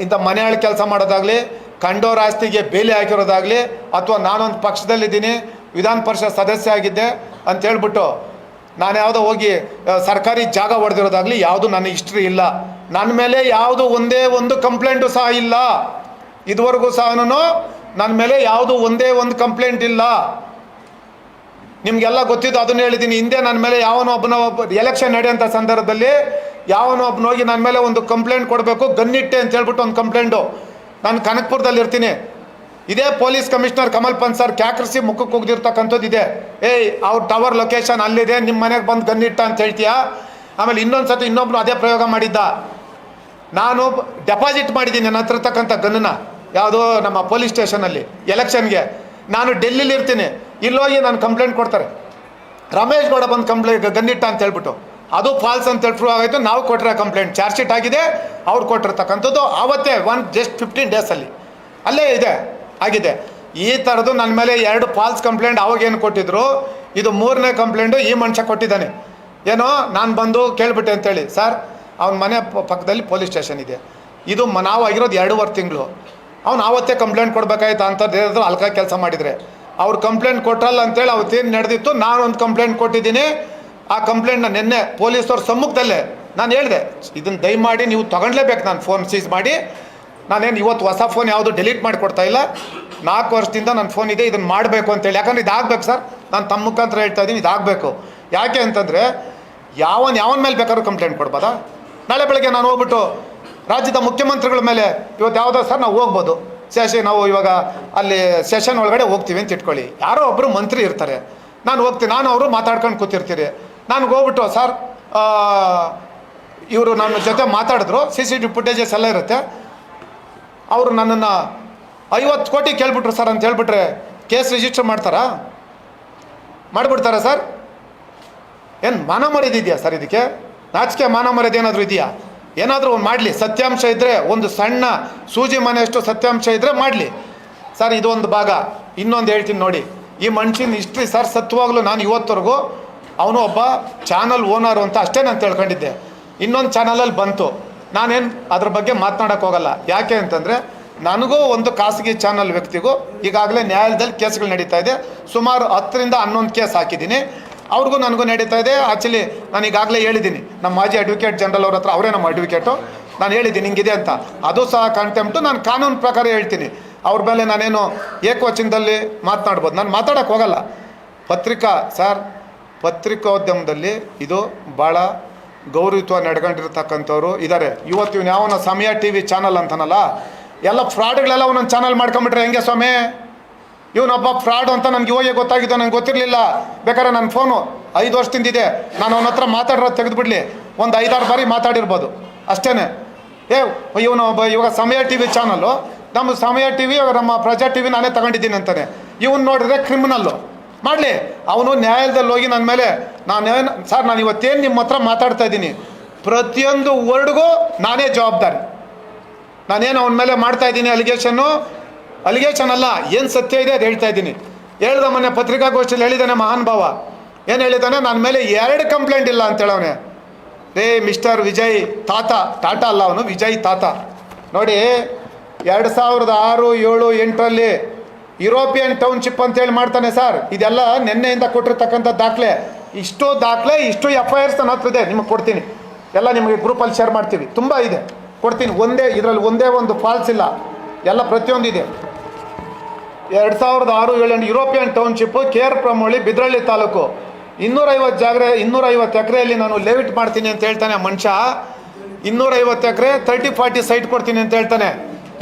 ಇಂಥ ಮನೆಯಾಳ ಕೆಲಸ ಮಾಡೋದಾಗಲಿ, ಕಂಡೋರ ಆಸ್ತಿಗೆ ಬೇಲಿ ಹಾಕಿರೋದಾಗಲಿ, ಅಥವಾ ನಾನೊಂದು ಪಕ್ಷದಲ್ಲಿದ್ದೀನಿ, ವಿಧಾನ ಪರಿಷತ್ ಸದಸ್ಯ ಆಗಿದ್ದೆ ಅಂತ ಹೇಳ್ಬಿಟ್ಟು ನಾನು ಯಾವುದೋ ಹೋಗಿ ಸರ್ಕಾರಿ ಜಾಗ ಹೊಡೆದಿರೋದಾಗಲಿ ಯಾವುದು ನನ್ನ ಹಿಸ್ಟ್ರಿ ಇಲ್ಲ. ನನ್ನ ಮೇಲೆ ಯಾವುದು ಒಂದೇ ಒಂದು ಕಂಪ್ಲೇಂಟು ಸಹ ಇಲ್ಲ. ಇದುವರೆಗೂ ಸಹ ನನ್ನ ಮೇಲೆ ಯಾವುದು ಒಂದೇ ಒಂದು ಕಂಪ್ಲೇಂಟ್ ಇಲ್ಲ. ನಿಮಗೆಲ್ಲ ಗೊತ್ತಿದ್ದು ಅದನ್ನು ಹೇಳಿದ್ದೀನಿ. ಹಿಂದೆ ನನ್ನ ಮೇಲೆ ಒಬ್ಬ ಎಲೆಕ್ಷನ್ ನಡೆಯೋಂಥ ಸಂದರ್ಭದಲ್ಲಿ ಒಬ್ಬನ ಹೋಗಿ ನನ್ನ ಮೇಲೆ ಒಂದು ಕಂಪ್ಲೇಂಟ್ ಕೊಡಬೇಕು, ಗನ್ನಿಟ್ಟೆ ಅಂತ ಹೇಳ್ಬಿಟ್ಟು ಒಂದು ಕಂಪ್ಲೇಂಟು. ನಾನು ಕನಕಪುರದಲ್ಲಿ ಇರ್ತೀನಿ, ಇದೇ police commissioner Kamal Pant sir ಕ್ಯಾಕ್ರಿಸಿ ಮುಖಕ್ಕೆ ಹೋಗ್ದಿರ್ತಕ್ಕಂಥದ್ದು ಇದೆ. ಅವ್ರ ಟವರ್ ಲೊಕೇಶನ್ ಅಲ್ಲಿದೆ, ನಿಮ್ಮ ಮನೆಗೆ ಬಂದು ಗನ್ನಿಟ್ಟ ಅಂತ ಹೇಳ್ತೀಯಾ? ಆಮೇಲೆ ಇನ್ನೊಂದು ಸತಿ ಇನ್ನೊಬ್ಬನು ಅದೇ ಪ್ರಯೋಗ ಮಾಡಿದ್ದ. ನಾನು ಡೆಪಾಸಿಟ್ ಮಾಡಿದ್ದೀನಿ ನನ್ನ ಹತ್ರ ಇರ್ತಕ್ಕಂಥ ಗನ್ನನ್ನ, ಯಾವುದೋ ನಮ್ಮ ಪೊಲೀಸ್ ಸ್ಟೇಷನಲ್ಲಿ ಎಲೆಕ್ಷನ್ಗೆ. ನಾನು ಡೆಲ್ಲಿಲಿ ಇರ್ತೀನಿ, ಇಲ್ಲೋಗಿ ನಾನು ಕಂಪ್ಲೇಂಟ್ ಕೊಡ್ತಾರೆ, ರಮೇಶ್ ಗೌಡ ಬಂದು ಗನ್ನಿಟ್ಟ ಅಂತ ಹೇಳ್ಬಿಟ್ಟು. ಅದು ಫಾಲ್ಸ್ ಅಂತ ಹೇಳಿ ಪ್ರೂವ್ ಆಯಿತು. ನಾವು ಕೊಟ್ಟರೆ ಕಂಪ್ಲೇಂಟ್ ಚಾರ್ಜ್ ಶೀಟ್ ಆಗಿದೆ, ಅವ್ರು ಕೊಟ್ಟಿರ್ತಕ್ಕಂಥದ್ದು ಆವತ್ತೇ ಜಸ್ಟ್ 15 ಡೇಸಲ್ಲಿ ಅಲ್ಲೇ ಆಗಿದೆ. ಈ ಥರದ್ದು ನನ್ನ ಮೇಲೆ 2 ಫಾಲ್ಸ್ ಕಂಪ್ಲೇಂಟ್ ಅವಾಗೇನು ಕೊಟ್ಟಿದ್ರು, ಇದು 3ನೇ ಕಂಪ್ಲೇಂಟು ಈ ಮನುಷ್ಯ ಕೊಟ್ಟಿದ್ದಾನೆ. ಏನೋ ನಾನು ಬಂದು ಕೇಳಿಬಿಟ್ಟೆ ಅಂತೇಳಿ. ಸರ್ ಅವ್ನ ಮನೆ ಪಕ್ಕದಲ್ಲಿ ಪೊಲೀಸ್ ಸ್ಟೇಷನ್ ಇದೆ, ಇದು ನಾವು ಆಗಿರೋದು 2.5 ತಿಂಗಳು. ಅವ್ನು ಆವತ್ತೇ ಕಂಪ್ಲೇಂಟ್ ಕೊಡಬೇಕಾಯ್ತು ಅಂಥದ್ದು ಏನಾದರೂ ಅಲ್ಕ ಕೆಲಸ ಮಾಡಿದರೆ. ಅವ್ರು ಕಂಪ್ಲೇಂಟ್ ಕೊಟ್ಟರಲ್ಲ ಅಂತೇಳಿ ಅವತ್ತೇನು ನಡೆದಿತ್ತು, ನಾನೊಂದು ಕಂಪ್ಲೇಂಟ್ ಕೊಟ್ಟಿದ್ದೀನಿ. ಆ ಕಂಪ್ಲೇಂಟ್ನ ನಿನ್ನೆ ಪೊಲೀಸವ್ರ ಸಮ್ಮುಖದಲ್ಲೇ ನಾನು ಹೇಳಿದೆ, ಇದನ್ನು ದಯಮಾಡಿ ನೀವು ತೊಗೊಂಡ್ಲೇಬೇಕು. ನಾನು ಫೋನ್ ಸೀಸ್ ಮಾಡಿ, ನಾನೇನು ಇವತ್ತು ಹೊಸ ಫೋನ್ ಯಾವುದು ಡಿಲೀಟ್ ಮಾಡಿ ಕೊಡ್ತಾ ಇಲ್ಲ, 4 ವರ್ಷದಿಂದ ನನ್ನ ಫೋನ್ ಇದೆ, ಇದನ್ನು ಮಾಡಬೇಕು ಅಂತೇಳಿ. ಯಾಕಂದರೆ ಇದಾಗಬೇಕು ಸರ್, ನಾನು ತಮ್ಮ ಮುಖಾಂತರ ಹೇಳ್ತಾ ಇದ್ದೀನಿ, ಇದಾಗಬೇಕು. ಯಾಕೆ ಅಂತಂದರೆ ಯಾವನ ಮೇಲೆ ಬೇಕಾದ್ರೂ ಕಂಪ್ಲೇಂಟ್ ಕೊಡ್ಬೋದಾ? ನಾಳೆ ಬೆಳಗ್ಗೆ ನಾನು ಹೋಗ್ಬಿಟ್ಟು ರಾಜ್ಯದ ಮುಖ್ಯಮಂತ್ರಿಗಳ ಮೇಲೆ ಇವತ್ತು ಯಾವುದೋ ಸರ್ ನಾವು ಹೋಗ್ಬೋದು, ನಾವು ಇವಾಗ ಅಲ್ಲಿ ಸೆಷನ್ ಒಳಗಡೆ ಹೋಗ್ತೀವಿ ಅಂತ ಇಟ್ಕೊಳ್ಳಿ. ಯಾರೋ ಒಬ್ಬರು ಮಂತ್ರಿ ಇರ್ತಾರೆ, ನಾನು ಹೋಗ್ತೀನಿ, ನಾನು ಅವರು ಮಾತಾಡ್ಕೊಂಡು ಕೂತಿರ್ತೀರಿ. ನಾನು ಹೋಗ್ಬಿಟ್ಟು ಸರ್ ಇವರು ನನ್ನ ಜೊತೆ ಮಾತಾಡಿದ್ರು, CCTV ಫುಟೇಜಸ್ ಎಲ್ಲ ಇರುತ್ತೆ, ಅವರು ನನ್ನನ್ನು 50 ಕೋಟಿ ಕೇಳ್ಬಿಟ್ರು ಸರ್ ಅಂತ ಹೇಳ್ಬಿಟ್ರೆ ಕೇಸ್ ರಿಜಿಸ್ಟರ್ ಮಾಡ್ತಾರಾ? ಮಾಡಿಬಿಡ್ತಾರಾ ಸರ್? ಏನು ಮಾನ ಮರ್ಯಾದೆ ಇದೆಯಾ ಸರ್? ಇದಕ್ಕೆ ನಾಚಿಕೆ ಮಾನ ಮರ್ಯಾದೆ ಏನಾದರೂ ಇದೆಯಾ? ಏನಾದರೂ ಒಂದು ಮಾಡಲಿ, ಸತ್ಯಾಂಶ ಇದ್ದರೆ, ಒಂದು ಸಣ್ಣ ಸೂಜಿ ಮನೆಯಷ್ಟು ಸತ್ಯಾಂಶ ಇದ್ದರೆ ಮಾಡಲಿ ಸರ್. ಇದು ಒಂದು ಭಾಗ. ಇನ್ನೊಂದು ಹೇಳ್ತೀನಿ ನೋಡಿ, ಈ ಮನುಷ್ಯನ ಹಿಸ್ಟ್ರಿ ಸರ್, ಸತ್ವಾಗಲೂ ನಾನು ಇವತ್ತವರೆಗೂ ಅವನು ಒಬ್ಬ ಚಾನಲ್ ಓನರು ಅಂತ ಅಷ್ಟೇ ನಾನು ತಿಳ್ಕೊಂಡಿದ್ದೆ. ಇನ್ನೊಂದು ಚಾನಲಲ್ಲಿ ಬಂತು, ನಾನೇನು ಅದ್ರ ಬಗ್ಗೆ ಮಾತನಾಡೋಕ್ಕೆ ಹೋಗಲ್ಲ. ಯಾಕೆ ಅಂತಂದರೆ ನನಗೂ ಒಂದು ಖಾಸಗಿ ಚಾನಲ್ ವ್ಯಕ್ತಿಗೂ ಈಗಾಗಲೇ ನ್ಯಾಯಾಲಯದಲ್ಲಿ ಕೇಸ್ಗಳು ನಡೀತಾ ಇದೆ. ಸುಮಾರು 10ರಿಂದ 11 ಕೇಸ್ ಹಾಕಿದ್ದೀನಿ. ಅವ್ರಿಗೂ ನನಗೂ ನಡೀತಾ ಇದೆ. ಆ್ಯಕ್ಚುಲಿ ನಾನು ಈಗಾಗಲೇ ಹೇಳಿದ್ದೀನಿ, ನಮ್ಮ ಮಾಜಿ ಅಡ್ವೊಕೇಟ್ ಜನರಲ್ ಅವ್ರ ಹತ್ರ, ಅವರೇ ನಮ್ಮ ಅಡ್ವೊಕೇಟು, ನಾನು ಹೇಳಿದ್ದೀನಿ ಹಿಂಗಿದೆ ಅಂತ. ಅದು ಸಹ ಕಂಟೆಂಪ್ಟು. ನಾನು ಕಾನೂನು ಪ್ರಕಾರ ಹೇಳ್ತೀನಿ, ಅವ್ರ ಮೇಲೆ ನಾನೇನು ಏಕವಚನದಲ್ಲಿ ಮಾತನಾಡ್ಬೋದು, ನಾನು ಮಾತಾಡೋಕ್ಕೆ ಹೋಗಲ್ಲ. ಪತ್ರಿಕೋದ್ಯಮದಲ್ಲಿ ಇದು ಭಾಳ ಗೌರವಯುತವಾಗಿ ನಡ್ಕೊಂಡಿರ್ತಕ್ಕಂಥವ್ರು ಇದ್ದಾರೆ. ಇವತ್ತು ಇವನು ಯಾವನ ಸಮಯ TV ಚಾನಲ್ ಅಂತನಲ್ಲ, ಎಲ್ಲ ಫ್ರಾಡ್ಗಳೆಲ್ಲ ಒಂದೊಂದು ಚಾನಲ್ ಮಾಡ್ಕೊಂಬಿಟ್ರೆ ಹೆಂಗೆ ಸ್ವಾಮಿ? ಇವನೊಬ್ಬ ಫ್ರಾಡ್ ಅಂತ ನನಗೆ ಇವಾಗ ಗೊತ್ತಾಗಿದ್ದು, ನನಗೆ ಗೊತ್ತಿರಲಿಲ್ಲ. ಬೇಕಾದ್ರೆ ನನ್ನ ಫೋನು 5 ವರ್ಷದಿಂದಿದೆ, ನಾನು ಅವನ ಹತ್ರ ಮಾತಾಡಿರೋದು ತೆಗೆದುಬಿಡ್ಲಿ, ಒಂದು 5-6 ಬಾರಿ ಮಾತಾಡಿರ್ಬೋದು ಅಷ್ಟೇ. ಇವನು ಒಬ್ಬ ಇವಾಗ ಸಮಯ TV ಚಾನಲ್ಲು, ನಮ್ಮ ಸಮಯ TV, ನಮ್ಮ ಪ್ರಜಾ TV ನಾನೇ ತಗೊಂಡಿದ್ದೀನಿ ಅಂತಾನೆ. ಇವನು ನೋಡಿದ್ರೆ ಕ್ರಿಮಿನಲ್ಲು. ಮಾಡಲಿ, ಅವನು ನ್ಯಾಯಾಲಯದಲ್ಲಿ ಹೋಗಿ ನನ್ನ ಮೇಲೆ ನಾನೇನು ಸರ್, ನಾನು ಇವತ್ತೇನು ನಿಮ್ಮ ಹತ್ರ ಮಾತಾಡ್ತಾ ಇದ್ದೀನಿ, ಪ್ರತಿಯೊಂದು ವರ್ಡ್ಗೂ ನಾನೇ ಜವಾಬ್ದಾರಿ. ನಾನೇನು ಅವನ ಮೇಲೆ ಮಾಡ್ತಾ ಇದ್ದೀನಿ ಅಲಿಗೇಷನ್ ಅಲ್ಲ, ಏನು ಸತ್ಯ ಇದೆ ಅದು ಹೇಳ್ತಾ ಇದ್ದೀನಿ. ಹೇಳ್ದ ಮೊನ್ನೆ ಪತ್ರಿಕಾಗೋಷ್ಠಿಯಲ್ಲಿ ಹೇಳಿದ್ದಾನೆ ಮಹಾನ್ ಭಾವ, ಏನು ಹೇಳಿದ್ದಾನೆ, ನನ್ನ ಮೇಲೆ 2 ಕಂಪ್ಲೇಂಟ್ ಇಲ್ಲ ಅಂತೇಳವನೆ. ರೇ ಮಿಸ್ಟರ್ ವಿಜಯ್ ಟಾಟಾ ಅಲ್ಲ, ಅವನು ವಿಜಯ್ ತಾತ. ನೋಡಿ 2006, 7, 8ರಲ್ಲಿ ಯುರೋಪಿಯನ್ ಟೌನ್ಶಿಪ್ ಅಂತೇಳಿ ಮಾಡ್ತಾನೆ ಸರ್. ಇದೆಲ್ಲ ನಿನ್ನೆಯಿಂದ ಕೊಟ್ಟಿರ್ತಕ್ಕಂಥ ದಾಖಲೆ. ಇಷ್ಟು ದಾಖಲೆ, ಇಷ್ಟು FIRs ನನ್ನ ಹತ್ರ ಇದೆ, ನಿಮಗೆ ಕೊಡ್ತೀನಿ. ಎಲ್ಲ ನಿಮಗೆ ಗ್ರೂಪಲ್ಲಿ ಶೇರ್ ಮಾಡ್ತೀವಿ, ತುಂಬ ಇದೆ, ಕೊಡ್ತೀನಿ. ಇದರಲ್ಲಿ ಒಂದೇ ಒಂದು ಫಾಲ್ಸ್ ಇಲ್ಲ, ಎಲ್ಲ ಪ್ರತಿಯೊಂದು ಇದೆ. 2006, 7 ಯುರೋಪಿಯನ್ ಟೌನ್ಶಿಪ್ಪು, KR ಪ್ರಮೋಳಿ, ಬಿದ್ರಳ್ಳಿ ತಾಲೂಕು, 250 ಎಕರೆಯಲ್ಲಿ ನಾನು ಲೇಔಟ್ ಮಾಡ್ತೀನಿ ಅಂತ ಹೇಳ್ತಾನೆ ಆ ಮನುಷ್ಯ. 250 ಎಕರೆ 30-40 ಸೈಟ್ ಕೊಡ್ತೀನಿ ಅಂತ ಹೇಳ್ತಾನೆ.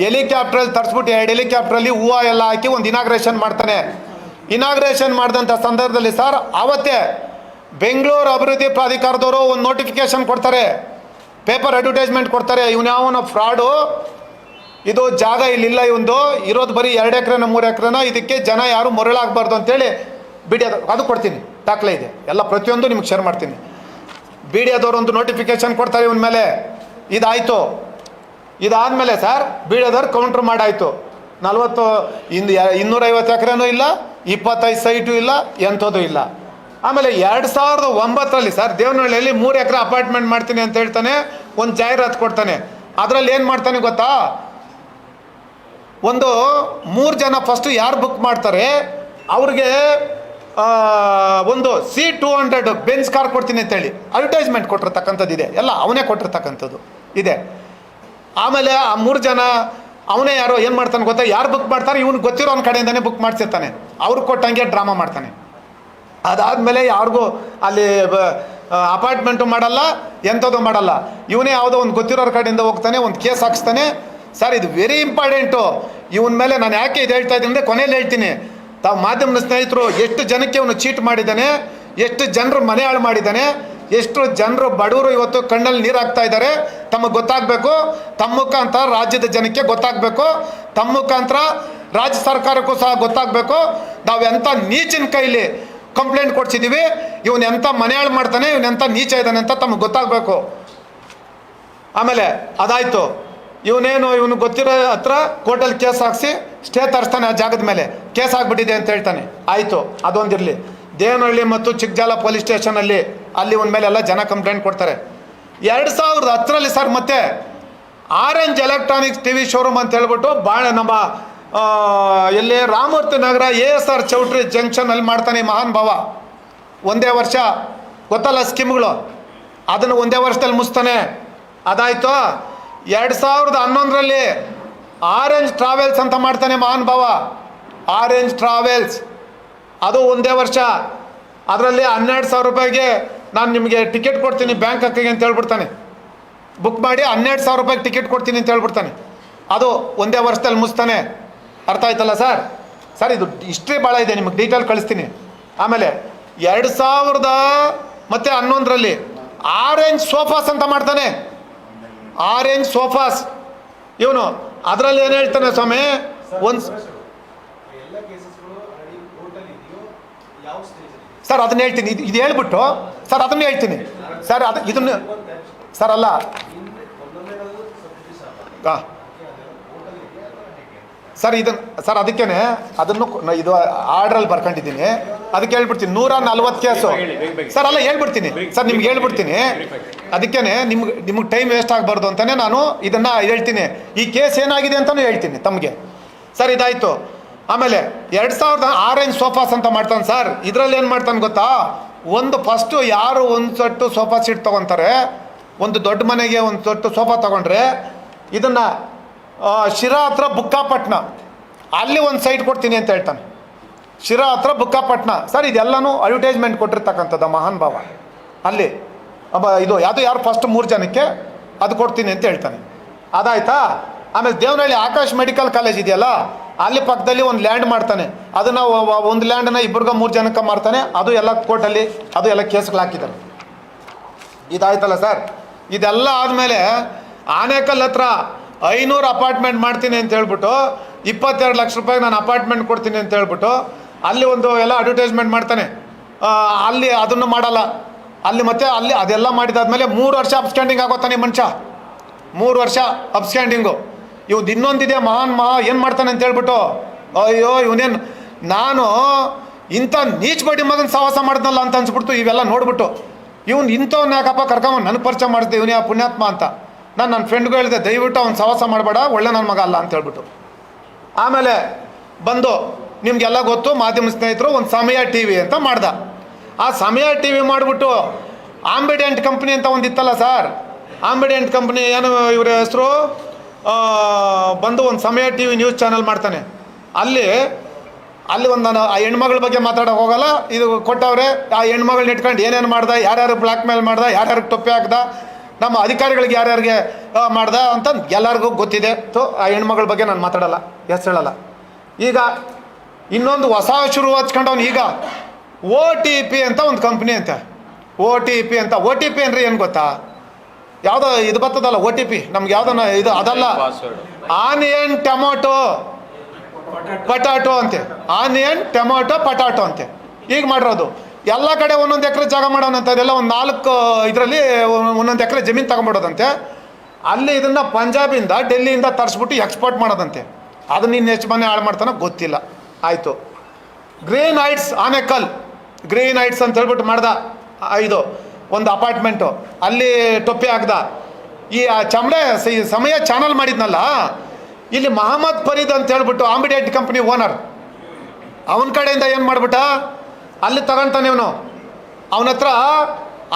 ಹೆಲಿಕಾಪ್ಟ್ರಲ್ಲಿ ತರಿಸ್ಬಿಟ್ಟು 2 ಹೆಲಿಕಾಪ್ಟ್ರಲ್ಲಿ ಹೂವು ಎಲ್ಲ ಹಾಕಿ ಒಂದು ಇನಾಗ್ರೇಷನ್ ಮಾಡ್ತಾನೆ. ಇನಾಗ್ರೇಷನ್ ಮಾಡಿದಂಥ ಸಂದರ್ಭದಲ್ಲಿ ಸರ್, ಆವತ್ತೇ ಬೆಂಗಳೂರು ಅಭಿವೃದ್ಧಿ ಪ್ರಾಧಿಕಾರದವರು ಒಂದು ನೋಟಿಫಿಕೇಶನ್ ಕೊಡ್ತಾರೆ, ಪೇಪರ್ ಅಡ್ವರ್ಟೈಸ್ಮೆಂಟ್ ಕೊಡ್ತಾರೆ. ಯಾವನೋ ಫ್ರಾಡು, ಇದು ಜಾಗ ಇಲ್ಲಿಲ್ಲ, ಇವಂದು ಇರೋದು ಬರೀ 2 ಎಕರೆನ 3 ಎಕರೆನ, ಇದಕ್ಕೆ ಜನ ಯಾರು ಮರಳಾಗಬಾರ್ದು ಅಂತೇಳಿ ಅದು ಕೊಡ್ತೀನಿ, ದಾಖಲೆ ಇದೆ, ಎಲ್ಲ ಪ್ರತಿಯೊಂದು ನಿಮ್ಗೆ ಶೇರ್ ಮಾಡ್ತೀನಿ. BDOದವರು ಒಂದು ನೋಟಿಫಿಕೇಶನ್ ಕೊಡ್ತಾರೆ ಇವನ ಮೇಲೆ. ಇದಾಯಿತು. ಇದಾದಮೇಲೆ ಸರ್ BDOದವ್ರು ಕೌಂಟ್ರ್ ಮಾಡಾಯಿತು. 250 ಎಕರೆನೂ ಇಲ್ಲ, 25 ಸೈಟು ಇಲ್ಲ, ಎಂಥದ್ದು ಇಲ್ಲ. ಆಮೇಲೆ 2009ರಲ್ಲಿ ಸರ್ ದೇವನಹಳ್ಳಿಯಲ್ಲಿ 3 ಎಕರೆ ಅಪಾರ್ಟ್ಮೆಂಟ್ ಮಾಡ್ತೀನಿ ಅಂತ ಹೇಳ್ತಾನೆ, ಒಂದು ಜಾಹೀರಾತು ಕೊಡ್ತಾನೆ. ಅದರಲ್ಲಿ ಏನು ಮಾಡ್ತಾನೆ ಗೊತ್ತಾ, ಒಂದು 3 ಜನ ಫಸ್ಟು ಯಾರು ಬುಕ್ ಮಾಡ್ತಾರೆ ಅವ್ರಿಗೆ ಒಂದು C200 ಬೆಂಚ್ ಕಾರ್ ಕೊಡ್ತೀನಿ ಅಂತೇಳಿ ಅಡ್ವರ್ಟೈಸ್ಮೆಂಟ್ ಕೊಟ್ಟಿರ್ತಕ್ಕಂಥದ್ದು ಇದೆ, ಎಲ್ಲ ಅವನೇ ಕೊಟ್ಟಿರ್ತಕ್ಕಂಥದ್ದು ಇದೆ. ಆಮೇಲೆ ಆ 3 ಜನ ಅವನೇ ಯಾರೋ ಏನು ಮಾಡ್ತಾನೆ ಗೊತ್ತಾ, ಯಾರು ಬುಕ್ ಮಾಡ್ತಾರೆ ಇವ್ನಿಗೆ ಗೊತ್ತಿರೋ ಅವ್ನ ಕಡೆಯಿಂದನೇ ಬುಕ್ ಮಾಡಿಸಿರ್ತಾನೆ, ಅವ್ರಿಗೆ ಕೊಟ್ಟಂಗೆ ಡ್ರಾಮಾ ಮಾಡ್ತಾನೆ. ಅದಾದಮೇಲೆ ಯಾರಿಗೂ ಅಲ್ಲಿ ಅಪಾರ್ಟ್ಮೆಂಟು ಮಾಡಲ್ಲ, ಎಂಥದ್ದು ಮಾಡಲ್ಲ, ಇವನೇ ಯಾವುದೋ ಒಂದು ಗೊತ್ತಿರೋರ ಕಡೆಯಿಂದ ಹೋಗ್ತಾನೆ, ಒಂದು ಕೇಸ್ ಹಾಕ್ಸ್ತಾನೆ. ಸರ್ ಇದು ವೆರಿ ಇಂಪಾರ್ಟೆಂಟು. ಇವನ ಮೇಲೆ ನಾನು ಯಾಕೆ ಇದು ಹೇಳ್ತಾ ಇದ್ದೀನಿ ಅಂದರೆ ಕೊನೆಯಲ್ಲಿ ಹೇಳ್ತೀನಿ. ತಾವು ಮಾಧ್ಯಮದ ಸ್ನೇಹಿತರು ಎಷ್ಟು ಜನಕ್ಕೆ ಅವನು ಚೀಟ್ ಮಾಡಿದ್ದಾನೆ, ಎಷ್ಟು ಜನರು ಮನೆ ಹಾಳು ಮಾಡಿದ್ದಾನೆ, ಎಷ್ಟು ಜನರು ಬಡವರು ಇವತ್ತು ಕಣ್ಣಲ್ಲಿ ನೀರು ಹಾಕ್ತಾ ಇದ್ದಾರೆ, ತಮಗೆ ಗೊತ್ತಾಗಬೇಕು. ತಮ್ಮ ಮುಖಾಂತರ ರಾಜ್ಯದ ಜನಕ್ಕೆ ಗೊತ್ತಾಗಬೇಕು, ತಮ್ಮ ಮುಖಾಂತರ ರಾಜ್ಯ ಸರ್ಕಾರಕ್ಕೂ ಸಹ ಗೊತ್ತಾಗಬೇಕು ನಾವು ಎಂಥ ನೀಚಿನ ಕೈಲಿ ಕಂಪ್ಲೇಂಟ್ ಕೊಡ್ಸಿದ್ದೀವಿ, ಇವನು ಎಂಥ ಮನೆ ಹಾಳು ಮಾಡ್ತಾನೆ, ಇವನೆಂಥ ನೀಚ ಇದ್ದಾನೆ ಅಂತ ತಮಗೆ ಗೊತ್ತಾಗಬೇಕು. ಆಮೇಲೆ ಅದಾಯಿತು. ಇವನು ಗೊತ್ತಿರೋ ಹತ್ರ ಕೋರ್ಟಲ್ಲಿ ಕೇಸ್ ಹಾಕ್ಸಿ ಸ್ಟೇ ತರಿಸ್ತಾನೆ, ಆ ಜಾಗದ ಮೇಲೆ ಕೇಸ್ ಆಗಿಬಿಟ್ಟಿದೆ ಅಂತ ಹೇಳ್ತಾನೆ. ಆಯಿತು, ಅದೊಂದಿರಲಿ. ದೇವನಹಳ್ಳಿ ಮತ್ತು ಚಿಕ್ಕಜಾಲ ಪೊಲೀಸ್ ಸ್ಟೇಷನಲ್ಲಿ ಅಲ್ಲಿ ಒಂದು ಮೇಲೆ ಎಲ್ಲ ಜನ ಕಂಪ್ಲೇಂಟ್ ಕೊಡ್ತಾರೆ. 2010ರಲ್ಲಿ ಸರ್ ಮತ್ತೆ ಆರೆಂಜ್ ಎಲೆಕ್ಟ್ರಾನಿಕ್ಸ್ TV ಶೋರೂಮ್ ಅಂತ ಹೇಳ್ಬಿಟ್ಟು ನಮ್ಮ ಎಲ್ಲಿ ರಾಮಮೂರ್ತಿ ನಗರ ASR ಚೌಟ್ರಿ ಜಂಕ್ಷನಲ್ಲಿ ಮಾಡ್ತಾನೆ ಮಹಾನ್ ಭಾವ. ಒಂದೇ ವರ್ಷ ಗೊತ್ತಲ್ಲ ಸ್ಕೀಮ್ಗಳು, ಅದನ್ನು ಒಂದೇ ವರ್ಷದಲ್ಲಿ ಮುಗಿಸ್ತಾನೆ. ಅದಾಯಿತು. 2011ರಲ್ಲಿ ಆರೆಂಜ್ ಟ್ರಾವೆಲ್ಸ್ ಅಂತ ಮಾಡ್ತಾನೆ ಮಹಾನ್ ಭಾವ. ಆರೆಂಜ್ ಟ್ರಾವೆಲ್ಸ್ ಅದು ಒಂದೇ ವರ್ಷ. ಅದರಲ್ಲಿ 12,000 ರೂಪಾಯಿಗೆ ನಾನು ನಿಮಗೆ ಟಿಕೆಟ್ ಕೊಡ್ತೀನಿ ಬ್ಯಾಂಕ್ ಅಕ್ಕಗೆ ಅಂತ ಹೇಳ್ಬಿಡ್ತಾನೆ. ಬುಕ್ ಮಾಡಿ 12,000 ರೂಪಾಯಿಗೆ ಟಿಕೆಟ್ ಕೊಡ್ತೀನಿ ಅಂತ ಹೇಳ್ಬಿಡ್ತಾನೆ. ಅದು ಒಂದೇ ವರ್ಷದಲ್ಲಿ ಮುಗಿಸ್ತಾನೆ. ಅರ್ಥ ಆಯ್ತಲ್ಲ ಸರ್? ಸರ್ ಇದು ಹಿಸ್ಟ್ರಿ ಭಾಳ ಇದೆ, ನಿಮಗೆ ಡೀಟೇಲ್ ಕಳಿಸ್ತೀನಿ. ಆಮೇಲೆ 2011ರಲ್ಲಿ ಆರೆಂಜ್ ಸೋಫಾಸ್ ಅಂತ ಮಾಡ್ತಾನೆ. ಆರೆಂಜ್ ಸೋಫಾಸ್ ಇವನು. ಅದರಲ್ಲಿ ಏನು ಹೇಳ್ತಾನೆ ಸ್ವಾಮಿ, ಒಂದು ಸರ್ ಅದನ್ನ ಹೇಳ್ತೀನಿ, ಇದು ಹೇಳ್ಬಿಟ್ಟು ಸರ್ ಅದನ್ನು ಹೇಳ್ತೀನಿ ಸರ್. ಇದನ್ನು ಸರ್ ಅಲ್ಲ ಸರ್ ಇದನ್ನು ಸರ್ ಅದಕ್ಕೇನೆ ಅದನ್ನು ಇದು ಆರ್ಡ್ರಲ್ಲಿ ಬರ್ಕೊಂಡಿದ್ದೀನಿ, ಅದಕ್ಕೆ ಹೇಳ್ಬಿಡ್ತೀನಿ. 140 ಕೇಸು ಸರ್ ಅಲ್ಲ ಹೇಳ್ಬಿಡ್ತೀನಿ ಸರ್, ನಿಮ್ಗೆ ಹೇಳ್ಬಿಡ್ತೀನಿ. ಅದಕ್ಕೇನೆ ನಿಮ್ಗೆ ಟೈಮ್ ವೇಸ್ಟ್ ಆಗಬಾರ್ದು ಅಂತಲೇ ನಾನು ಇದನ್ನು ಹೇಳ್ತೀನಿ. ಈ ಕೇಸ್ ಏನಾಗಿದೆ ಅಂತಲೂ ಹೇಳ್ತೀನಿ ತಮಗೆ. ಸರ್ ಇದಾಯಿತು. ಆಮೇಲೆ 2000 ಆರೆಂಜ್ ಸೋಫಾಸ್ ಅಂತ ಮಾಡ್ತಾನೆ ಸರ್. ಇದರಲ್ಲಿ ಏನು ಮಾಡ್ತಾನೆ ಗೊತ್ತಾ, ಒಂದು ಫಸ್ಟು ಯಾರು ಒಂದು ಸೊಟ್ಟು ಸೋಫಾ ಸೀಟ್ ತೊಗೊತಾರೆ, ಒಂದು ದೊಡ್ಡ ಮನೆಗೆ ಒಂದು ಸೊಟ್ಟು ಸೋಫಾ ತೊಗೊಂಡ್ರೆ ಇದನ್ನು ಶಿರಾ ಹತ್ರ ಬುಕ್ಕಾಪಟ್ಟಣ ಅಲ್ಲಿ ಒಂದು ಸೈಟ್ ಕೊಡ್ತೀನಿ ಅಂತ ಹೇಳ್ತಾನೆ. ಶಿರಾ ಹತ್ರ ಬುಕ್ಕಾಪಟ್ಟಣ ಸರ್. ಇದೆಲ್ಲನೂ ಅಡ್ವರ್ಟೈಸ್ಮೆಂಟ್ ಕೊಟ್ಟಿರ್ತಕ್ಕಂಥದ್ದು ಮಹಾನ್ ಭಾವ. ಅಲ್ಲಿ ಇದು ಯಾರು ಫಸ್ಟ್ 3 ಜನಕ್ಕೆ ಅದು ಕೊಡ್ತೀನಿ ಅಂತ ಹೇಳ್ತಾನೆ. ಅದಾಯ್ತಾ. ಆಮೇಲೆ ದೇವನಹಳ್ಳಿ ಆಕಾಶ್ ಮೆಡಿಕಲ್ ಕಾಲೇಜ್ ಇದೆಯಲ್ಲ, ಅಲ್ಲಿ ಪಕ್ಕದಲ್ಲಿ ಒಂದು ಲ್ಯಾಂಡ್ ಮಾಡ್ತಾನೆ. ಅದನ್ನು ಒಂದು ಲ್ಯಾಂಡನ್ನು 2-3 ಜನಕ್ಕೆ ಮಾಡ್ತಾನೆ. ಅದು ಎಲ್ಲ ಕೋರ್ಟಲ್ಲಿ ಅದು ಎಲ್ಲ ಕೇಸ್ಗಳು ಹಾಕಿದ್ದಾರೆ. ಇದಾಯ್ತಲ್ಲ ಸರ್. ಇದೆಲ್ಲ ಆದಮೇಲೆ ಆನೇಕಲ್ ಹತ್ರ 500 ಅಪಾರ್ಟ್ಮೆಂಟ್ ಮಾಡ್ತೀನಿ ಅಂತ ಹೇಳ್ಬಿಟ್ಟು 22 ಲಕ್ಷ ರೂಪಾಯಿಗೆ ನಾನು ಅಪಾರ್ಟ್ಮೆಂಟ್ ಕೊಡ್ತೀನಿ ಅಂತ ಹೇಳ್ಬಿಟ್ಟು ಅಲ್ಲಿ ಒಂದು ಎಲ್ಲ ಅಡ್ವರ್ಟೈಸ್ಮೆಂಟ್ ಮಾಡ್ತಾನೆ. ಅಲ್ಲಿ ಅದನ್ನು ಮಾಡಲ್ಲ. ಅಲ್ಲಿ ಮತ್ತೆ ಅಲ್ಲಿ ಅದೆಲ್ಲ ಮಾಡಿದಾದ್ಮೇಲೆ 3 ವರ್ಷ ಅಬ್ಸ್ಟ್ಯಾಂಡಿಂಗ್ ಆಗೋತಾನೆ ಮನುಷ್ಯ. 3 ವರ್ಷ ಅಬ್ಸ್ಟ್ಯಾಂಡಿಂಗು. ಇವ್ದು ಇನ್ನೊಂದಿದೆ ಮಹಾನ್ ಏನು ಮಾಡ್ತಾನೆ ಅಂತ ಹೇಳ್ಬಿಟ್ಟು, ಅಯ್ಯೋ ಇವನೇನು ನಾನು ಇಂಥ ನೀಚ್ ಬಡಿ ಮಗನ ಸಹವಾಸ ಮಾಡಿದ್ನಲ್ಲ ಅಂತ ಅನ್ಸ್ಬಿಡ್ತು. ಇವೆಲ್ಲ ನೋಡ್ಬಿಟ್ಟು ಇವ್ನು ಇಂಥವ್ನ ಯಾಕಪ್ಪ ಕರ್ಕೊಂಬಂದು ನನಗೆ ಪರಿಚಯ ಮಾಡಿದೆ, ಇವನೇ ಪುಣ್ಯಾತ್ಮ ಅಂತ. ನಾನು ನನ್ನ ಫ್ರೆಂಡ್ಗೂ ಹೇಳಿದೆ, ದಯವಿಟ್ಟು ಅವ್ನು ಸಹವಾಸ ಮಾಡಬೇಡ, ಒಳ್ಳೆ ನನ್ನ ಮಗ ಅಲ್ಲ ಅಂತ ಹೇಳ್ಬಿಟ್ಟು. ಆಮೇಲೆ ಬಂದು ನಿಮಗೆಲ್ಲ ಗೊತ್ತು, ಮಾಧ್ಯಮ ಸ್ನೇಹಿತರು, ಒಂದು ಸಮಯ ಟಿ ವಿ ಅಂತ ಮಾಡ್ದ. ಆ ಸಮಯ ಟಿ ವಿ ಮಾಡಿಬಿಟ್ಟು ಆಂಬಿಡೆಂಟ್ ಕಂಪ್ನಿ ಅಂತ ಒಂದು ಇತ್ತಲ್ಲ ಸರ್, ಆಂಬಿಡೆಂಟ್ ಕಂಪ್ನಿ ಏನು ಇವ್ರ ಹೆಸರು, ಬಂದು ಒಂದು ಸಮಯ ಟಿ ವಿ ನ್ಯೂಸ್ ಚಾನಲ್ ಮಾಡ್ತಾನೆ. ಅಲ್ಲಿ ಒಂದು ನಾನು ಆ ಹೆಣ್ಮಗಳ ಬಗ್ಗೆ ಮಾತಾಡೋಕೆ ಹೋಗಲ್ಲ, ಇದು ಕೊಟ್ಟವ್ರೆ. ಆ ಹೆಣ್ಮಗಳನ್ನ ಇಟ್ಕೊಂಡು ಏನೇನು ಮಾಡ್ದ, ಯಾರ್ಯಾರು ಬ್ಲ್ಯಾಕ್ ಮೇಲ್ ಮಾಡ್ದ, ಯಾರ್ಯಾರಿಗೆ ಟೊಪ್ಪೆ ಹಾಕ್ದ, ನಮ್ಮ ಅಧಿಕಾರಿಗಳಿಗೆ ಯಾರ್ಯಾರಿಗೆ ಮಾಡ್ದ ಅಂತ ಎಲ್ಲರಿಗೂ ಗೊತ್ತಿದೆ. ಆ ಹೆಣ್ಮಗಳ ಬಗ್ಗೆ ನಾನು ಮಾತಾಡಲ್ಲ, ಹೆಸರು ಹೇಳಲ್ಲ. ಈಗ ಇನ್ನೊಂದು ಹೊಸ ಶುರು ಹಚ್ಕೊಂಡವ್ನು. ಈಗ OTP ಅಂತ ಒಂದು ಕಂಪ್ನಿ ಅಂತ, OTP ಅಂತ. OTP ಅಂದರೆ ಏನು ಗೊತ್ತಾ? ಯಾವುದೋ ಇದು ಬರ್ತದಲ್ಲ OTP, ನಮ್ಗೆ ಯಾವುದನ್ನ ಇದು ಅದಲ್ಲ, ಆನಿಯನ್ ಟೊಮೊಟೊ ಪಟಾಟೋ ಅಂತೆ, ಆನಿಯನ್ ಟೊಮೊಟೊ ಪಟಾಟೋ ಅಂತೆ. ಈಗ ಮಾಡಿರೋದು ಎಲ್ಲ ಕಡೆ ಒಂದೊಂದು ಎಕರೆ ಜಾಗ ಮಾಡೋಣಂತ, ಇದೆಲ್ಲ ಒಂದು 4 ಇದರಲ್ಲಿ ಒಂದೊಂದು ಎಕರೆ ಜಮೀನು ತಗೊಂಬಿಡೋದಂತೆ. ಅಲ್ಲಿ ಇದನ್ನು ಪಂಜಾಬಿಂದ ಡೆಲ್ಲಿಯಿಂದ ತರಿಸ್ಬಿಟ್ಟು ಎಕ್ಸ್ಪೋರ್ಟ್ ಮಾಡೋದಂತೆ. ಅದನ್ನ ಇನ್ನು ಎಷ್ಟು ಮನೆ ಹಾಳು ಮಾಡ್ತಾನೋ ಗೊತ್ತಿಲ್ಲ. ಆಯಿತು, green heights Anekal, green heights ಅಂತ ಹೇಳ್ಬಿಟ್ಟು ಮಾಡ್ದ. ಇದು ಒಂದು ಅಪಾರ್ಟ್ಮೆಂಟು, ಅಲ್ಲಿ ಟೊಪ್ಪೆ ಹಾಕ್ದ. ಈ ಚಮಡೆ ಸಮಯ ಚಾನಲ್ ಮಾಡಿದ್ನಲ್ಲ, ಇಲ್ಲಿ ಮಹಮ್ಮದ್ ಫರೀದ್ ಅಂತ ಹೇಳ್ಬಿಟ್ಟು ಆಂಬಿಡೆಂಟ್ ಕಂಪ್ನಿ ಓನರ್, ಅವನ ಕಡೆಯಿಂದ ಏನು ಮಾಡ್ಬಿಟ್ಟ, ಅಲ್ಲಿ ತಗೊಂತಾನೆ ಇವನು. ಅವನ ಹತ್ರ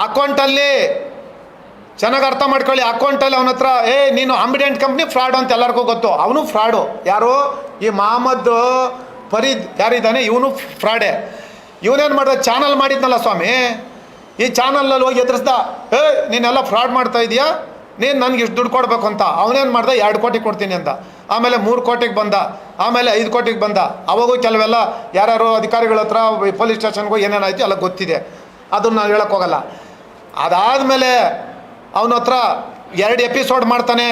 ಅಕೌಂಟಲ್ಲಿ, ಚೆನ್ನಾಗಿ ಅರ್ಥ ಮಾಡ್ಕೊಳ್ಳಿ, ಅಕೌಂಟಲ್ಲಿ ಅವನ ಹತ್ರ ನೀನು ಆಂಬಿಡೆಂಟ್ ಕಂಪ್ನಿ ಫ್ರಾಡು ಅಂತ ಎಲ್ಲರಿಗೂ ಗೊತ್ತು. ಅವನು ಫ್ರಾಡು. ಯಾರು? ಈ ಮಹಮ್ಮದ್ ಫರೀದ್ ಯಾರಿದ್ದಾನೆ, ಇವನು ಫ್ರಾಡೆ. ಇವನೇನು ಮಾಡ್ದ, ಚಾನಲ್ ಮಾಡಿದ್ನಲ್ಲ ಸ್ವಾಮಿ, ಈ ಚಾನಲಲ್ಲಿ ಹೋಗಿ ಎದುರಿಸ್ದ, ನೀನೆಲ್ಲ ಫ್ರಾಡ್ ಮಾಡ್ತಾ ಇದೀಯಾ, ನೀನು ನನಗೆ ಇಷ್ಟು ದುಡ್ಡು ಕೊಡಬೇಕು ಅಂತ. ಅವನೇನು ಮಾಡ್ದ, 2 ಕೋಟಿ ಕೊಡ್ತೀನಿ ಅಂತ. ಆಮೇಲೆ 3 ಕೋಟಿಗೆ ಬಂದ, ಆಮೇಲೆ 5 ಕೋಟಿಗೆ ಬಂದ. ಅವಾಗೂ ಕೆಲವೆಲ್ಲ ಯಾರ್ಯಾರು ಅಧಿಕಾರಿಗಳ ಹತ್ರ ಪೊಲೀಸ್ ಸ್ಟೇಷನ್ಗೂ ಏನೇನಾಯ್ತು ಎಲ್ಲ ಗೊತ್ತಿದೆ, ಅದನ್ನು ನಾನು ಹೇಳೋಕ್ಕೋಗಲ್ಲ. ಅದಾದಮೇಲೆ ಅವನ ಹತ್ರ 2 ಎಪಿಸೋಡ್ ಮಾಡ್ತಾನೆ.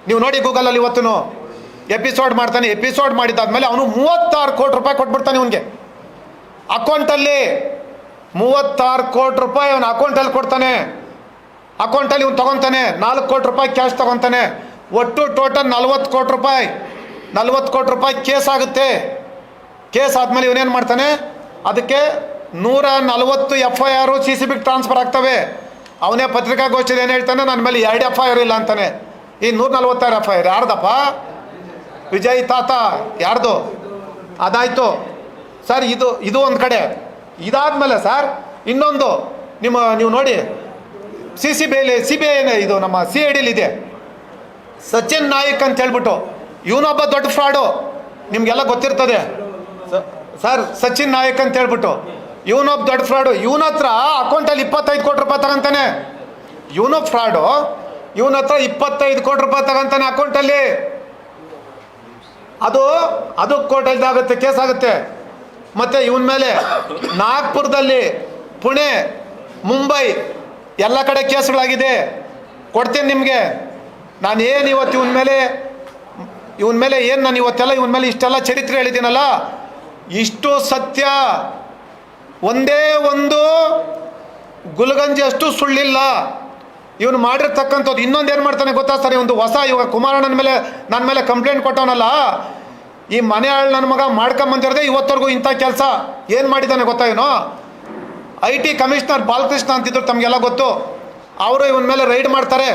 ನೀವು ನೋಡಿ ಗೂಗಲಲ್ಲಿ ಇವತ್ತು ಎಪಿಸೋಡ್ ಮಾಡ್ತಾನೆ. ಎಪಿಸೋಡ್ ಮಾಡಿದ್ದಾದ್ಮೇಲೆ ಅವನು 36 ಕೋಟಿ ರೂಪಾಯಿ ಕೊಟ್ಬಿಡ್ತಾನೆ ಇವನಿಗೆ. ಅಕೌಂಟಲ್ಲಿ 36 ಕೋಟಿ ರೂಪಾಯಿ ಅವನ ಅಕೌಂಟಲ್ಲಿ ಕೊಡ್ತಾನೆ. ಅಕೌಂಟಲ್ಲಿ ಇವ್ನು ತೊಗೊತಾನೆ. 4 ಕೋಟಿ ರೂಪಾಯಿ ಕ್ಯಾಶ್ ತೊಗೊತಾನೆ. ಒಟ್ಟು ಟೋಟಲ್ 40 ಕೋಟಿ ರೂಪಾಯಿ. 40 ಕೋಟಿ ರೂಪಾಯಿ ಕೇಸ್ ಆಗುತ್ತೆ. ಕೇಸ್ ಆದಮೇಲೆ ಇವನೇನು ಮಾಡ್ತಾನೆ, ಅದಕ್ಕೆ 140 FIR CCBಗೆ ಟ್ರಾನ್ಸ್ಫರ್ ಆಗ್ತವೆ. ಅವನೇ ಪತ್ರಿಕಾಗೋಷ್ಠಿಯಲ್ಲಿ ಏನು ಹೇಳ್ತಾನೆ, ನನ್ನ ಮೇಲೆ 2 FIR ಇಲ್ಲ ಅಂತಾನೆ. ಈ 146 FIR ಯಾರ್ದಪ್ಪ? ವಿಜಯ್ ತಾತ ಯಾರ್ದು? ಅದಾಯಿತು ಸರ್. ಇದು ಒಂದು ಕಡೆ. ಇದಾದಮೇಲೆ ಸರ್ ಇನ್ನೊಂದು ನೀವು ನೋಡಿ, CBI ಇದು ನಮ್ಮ CIDಲಿ ಇದೆ, ಸಚಿನ್ ನಾಯಕ್ ಅಂತ ಹೇಳ್ಬಿಟ್ಟು. ಇವನೊಬ್ಬ ದೊಡ್ಡ ಫ್ರಾಡು, ನಿಮಗೆಲ್ಲ ಗೊತ್ತಿರ್ತದೆ ಸರ್. ಸಚಿನ್ ನಾಯಕ್ ಅಂತ ಹೇಳ್ಬಿಟ್ಟು ಇವನೊಬ್ಬ ದೊಡ್ಡ ಫ್ರಾಡು. ಇವನ ಹತ್ರ ಅಕೌಂಟಲ್ಲಿ 25 ಕೋಟಿ ರೂಪಾಯಿ ತಗೊಂತಾನೆ. ಇವನು ಫ್ರಾಡು. ಇವನ ಹತ್ರ 25 ಕೋಟಿ ರೂಪಾಯಿ ತಗೊಂತಾನೆ ಅಕೌಂಟಲ್ಲಿ. ಅದು ಕೋರ್ಟಲ್ಲಿ ಆಗುತ್ತೆ, ಕೇಸ್ ಆಗುತ್ತೆ. ಮತ್ತು ಇವನ ಮೇಲೆ ನಾಗ್ಪುರದಲ್ಲಿ, ಪುಣೆ, ಮುಂಬೈ ಎಲ್ಲ ಕಡೆ ಕೇಸ್ಗಳಾಗಿದೆ. ಕೊಡ್ತೀನಿ ನಿಮಗೆ. ನಾನು ಏನು ಇವತ್ತು ಇವನ ಮೇಲೆ ಏನು ನಾನು ಇವತ್ತೆಲ್ಲ ಇವನ ಮೇಲೆ ಇಷ್ಟೆಲ್ಲ ಚರಿತ್ರೆ ಹೇಳಿದ್ದೀನಲ್ಲ, ಇಷ್ಟು ಸತ್ಯ, ಒಂದೇ ಒಂದು ಗುಲ್ಗಂಜಿ ಅಷ್ಟು ಸುಳ್ಳಿಲ್ಲ. ಇವನು ಮಾಡಿರ್ತಕ್ಕಂಥದ್ದು. ಇನ್ನೊಂದು ಏನು ಮಾಡ್ತಾನೆ ಗೊತ್ತಾ ಸರ್, ಒಂದು ಹೊಸ ಇವಾಗ ಕುಮಾರಣ್ಣನ ಮೇಲೆ ನನ್ನ ಮೇಲೆ ಕಂಪ್ಲೇಂಟ್ ಕೊಟ್ಟವನಲ್ಲ, ಈ ಮನೆ ಆಳು ನನ್ನ ಮಗ ಮಾಡ್ಕೊಂಬಂದಿರದೆ ಇವತ್ತವರೆಗೂ ಇಂಥ ಕೆಲಸ ಏನು ಮಾಡಿದ್ದಾನೆ ಗೊತ್ತಾ? ಇವನು IT ಕಮಿಷನರ್ ಬಾಲಕೃಷ್ಣ ಅಂತಿದ್ರು, ತಮಗೆಲ್ಲ ಗೊತ್ತು. ಅವರು ಇವನ ಮೇಲೆ ರೈಡ್ ಮಾಡ್ತಾರೆ.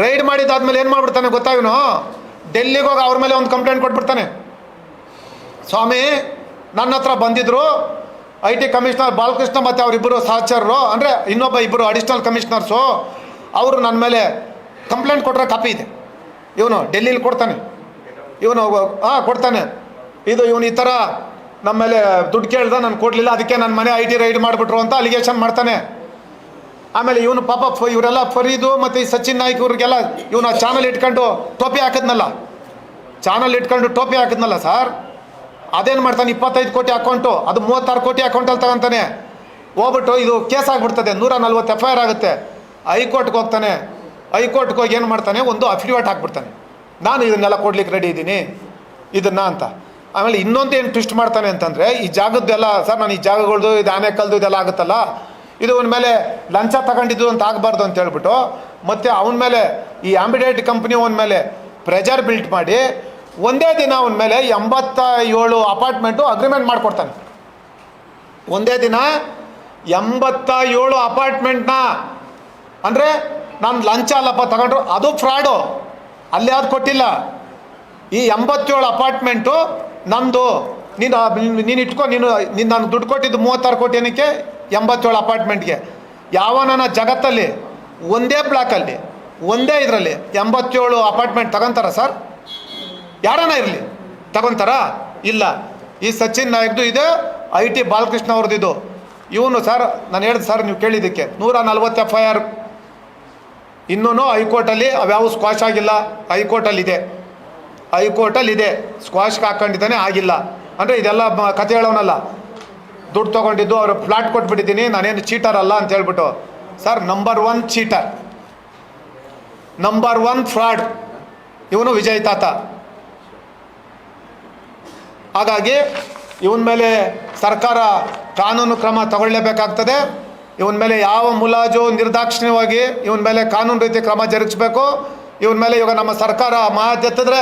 ರೈಡ್ ಮಾಡಿದಾದ್ಮೇಲೆ ಏನು ಮಾಡ್ಬಿಡ್ತಾನೆ ಗೊತ್ತಾ, ಇವನು ಡೆಲ್ಲಿಗೆ ಹೋಗಿ ಅವ್ರ ಮೇಲೆ ಒಂದು ಕಂಪ್ಲೇಂಟ್ ಕೊಟ್ಬಿಡ್ತಾನೆ. ಸ್ವಾಮಿ, ನನ್ನ ಹತ್ರ ಬಂದಿದ್ದರು IT ಕಮಿಷನರ್ ಬಾಲಕೃಷ್ಣ ಮತ್ತು ಅವರಿಬ್ಬರು ಸಹಚರರು, ಅಂದರೆ ಇನ್ನೊಬ್ಬ 2 ಅಡಿಷ್ನಲ್ ಕಮಿಷನರ್ಸು, ಅವರು ನನ್ನ ಮೇಲೆ ಕಂಪ್ಲೇಂಟ್ ಕೊಟ್ಟರೆ ಕಾಪಿ ಇದೆ. ಇವನು ಡೆಲ್ಲಿಲಿ ಕೊಡ್ತಾನೆ. ಇವನು ಕೊಡ್ತಾನೆ. ಇವನು ಈ ಥರ ನಮ್ಮ ಮೇಲೆ ದುಡ್ಡು ಕೇಳ್ದ, ನಾನು ಕೊಡಲಿಲ್ಲ, ಅದಕ್ಕೆ ನನ್ನ ಮನೆ IT ರೈಡ್ ಮಾಡಿಬಿಟ್ರು ಅಂತ ಅಲಿಗೇಷನ್ ಮಾಡ್ತಾನೆ. ಆಮೇಲೆ ಇವನು ಪಾಪ ಇವರೆಲ್ಲ ಫರೀದು ಮತ್ತು ಈ ಸಚಿನ್ ನಾಯ್ಕ್ ಇವ್ರಿಗೆಲ್ಲ ಇವನು ಚಾನಲ್ ಇಟ್ಕೊಂಡು ಟೋಪಿ ಹಾಕಿದ್ನಲ್ಲ ಸರ್, ಅದೇನು ಮಾಡ್ತಾನೆ, 25 ಕೋಟಿ ಅಕೌಂಟು, ಅದು 36 ಕೋಟಿ ಅಕೌಂಟಲ್ಲಿ ತಗೊಂತಾನೆ. ಹೋಗ್ಬಿಟ್ಟು ಇದು ಕೇಸ್ ಆಗಿಬಿಡ್ತದೆ, 140 FIR ಆಗುತ್ತೆ. ಹೈಕೋರ್ಟ್ಗೆ ಹೋಗ್ತಾನೆ. ಹೈಕೋರ್ಟ್ಗೆ ಹೋಗಿ ಏನು ಮಾಡ್ತಾನೆ, ಒಂದು ಅಫಿಡವಿಟ್ ಹಾಕ್ಬಿಡ್ತಾನೆ, ನಾನು ಇದನ್ನೆಲ್ಲ ಕೊಡ್ಲಿಕ್ಕೆ ರೆಡಿ ಇದ್ದೀನಿ ಇದನ್ನು ಅಂತ. ಆಮೇಲೆ ಇನ್ನೊಂದು ಏನು ಟ್ವಿಸ್ಟ್ ಮಾಡ್ತಾನೆ ಅಂತಂದರೆ, ಈ ಜಾಗದ್ದೆಲ್ಲ ಸರ್, ನಾನು ಈ ಜಾಗಗಳದು ಇದು ಆನೆಕಲ್ದು ಇದೆಲ್ಲ ಆಗುತ್ತಲ್ಲ, ಇದು ಅವನ ಮೇಲೆ ಲಂಚ ತಗೊಂಡಿದ್ದು ಅಂತ ಆಗಬಾರ್ದು ಅಂತ ಹೇಳ್ಬಿಟ್ಟು, ಮತ್ತು ಅವನ ಮೇಲೆ ಈ ಆಂಬಿಡೆಂಟ್ ಕಂಪ್ನಿ ಅವನ ಮೇಲೆ ಪ್ರೆಜರ್ ಬಿಲ್ಟ್ ಮಾಡಿ ಒಂದೇ ದಿನ ಅವನ ಮೇಲೆ 87 ಅಪಾರ್ಟ್ಮೆಂಟು ಅಗ್ರಿಮೆಂಟ್ ಮಾಡಿಕೊಡ್ತಾನೆ. ಒಂದೇ ದಿನ 87 ಅಪಾರ್ಟ್ಮೆಂಟ್ನ, ಅಂದರೆ ನಾನು ಲಂಚ ಅಲ್ಲಪ್ಪ ತಗೊಂಡ್ರು, ಅದು ಫ್ರಾಡು, ಅಲ್ಲಿ ಅದು ಕೊಟ್ಟಿಲ್ಲ. ಈ 87 ಅಪಾರ್ಟ್ಮೆಂಟು ನಮ್ಮದು. ನೀನು ಇಟ್ಕೊ, ನೀನು ನಾನು ದುಡ್ಡು ಕೊಟ್ಟಿದ್ದು 36 ಕೋಟಿ ಏನಕ್ಕೆ? 87 ಅಪಾರ್ಟ್ಮೆಂಟ್ಗೆ. ಯಾವನ ಜಗತ್ತಲ್ಲಿ ಒಂದೇ ಬ್ಲಾಕಲ್ಲಿ ಒಂದೇ ಇದರಲ್ಲಿ 87 ಅಪಾರ್ಟ್ಮೆಂಟ್ ತಗೊಂತಾರ ಸರ್? ಯಾರನ್ನ ಇರಲಿ ತಗೊಂತಾರ? ಇಲ್ಲ. ಈ ಸಚಿನ್ ನಾಯಕ್ದು ಇದೆ, IT ಬಾಲಕೃಷ್ಣ ಅವ್ರದ್ದು. ಇವನು ಸರ್, ನಾನು ಹೇಳಿದೆ ಸರ್, ನೀವು ಕೇಳಿದ್ದಕ್ಕೆ 140 FIR ಇನ್ನೂ ಹೈಕೋರ್ಟಲ್ಲಿ ಅವ್ಯಾವು ಸ್ಕ್ವಾಶ್ ಆಗಿಲ್ಲ. ಹೈಕೋರ್ಟಲ್ಲಿದೆ, ಸ್ಕ್ವಾಶ್ಗೆ ಹಾಕ್ಕೊಂಡಿದ್ದಾನೆ, ಆಗಿಲ್ಲ. ಅಂದರೆ ಇದೆಲ್ಲ ಕತೆ ಹೇಳೋನಲ್ಲ, ದುಡ್ಡು ತೊಗೊಂಡಿದ್ದು, ಅವರು ಫ್ಲಾಟ್ ಕೊಟ್ಬಿಟ್ಟಿದ್ದೀನಿ, ನಾನೇನು ಚೀಟರ್ ಅಲ್ಲ ಅಂತ ಹೇಳ್ಬಿಟ್ಟು. Sir, number 1 cheater, number 1 fraud ಇವನು ವಿಜಯ್ ತಾತ. ಹಾಗಾಗಿ ಇವನ ಮೇಲೆ ಸರ್ಕಾರ ಕಾನೂನು ಕ್ರಮ ತಗೊಳ್ಳೇಬೇಕಾಗ್ತದೆ. ಇವನ ಮೇಲೆ ಯಾವ ಮುಲಾಜು ನಿರ್ದಾಕ್ಷಿಣ್ಯವಾಗಿ ಇವನ ಮೇಲೆ ಕಾನೂನು ರೀತಿ ಕ್ರಮ ಜರುಗಿಸ್ಬೇಕು. ಇವನ ಮೇಲೆ ಇವಾಗ ನಮ್ಮ ಸರ್ಕಾರ ಮಾತೆತ್ತಿದ್ರೆ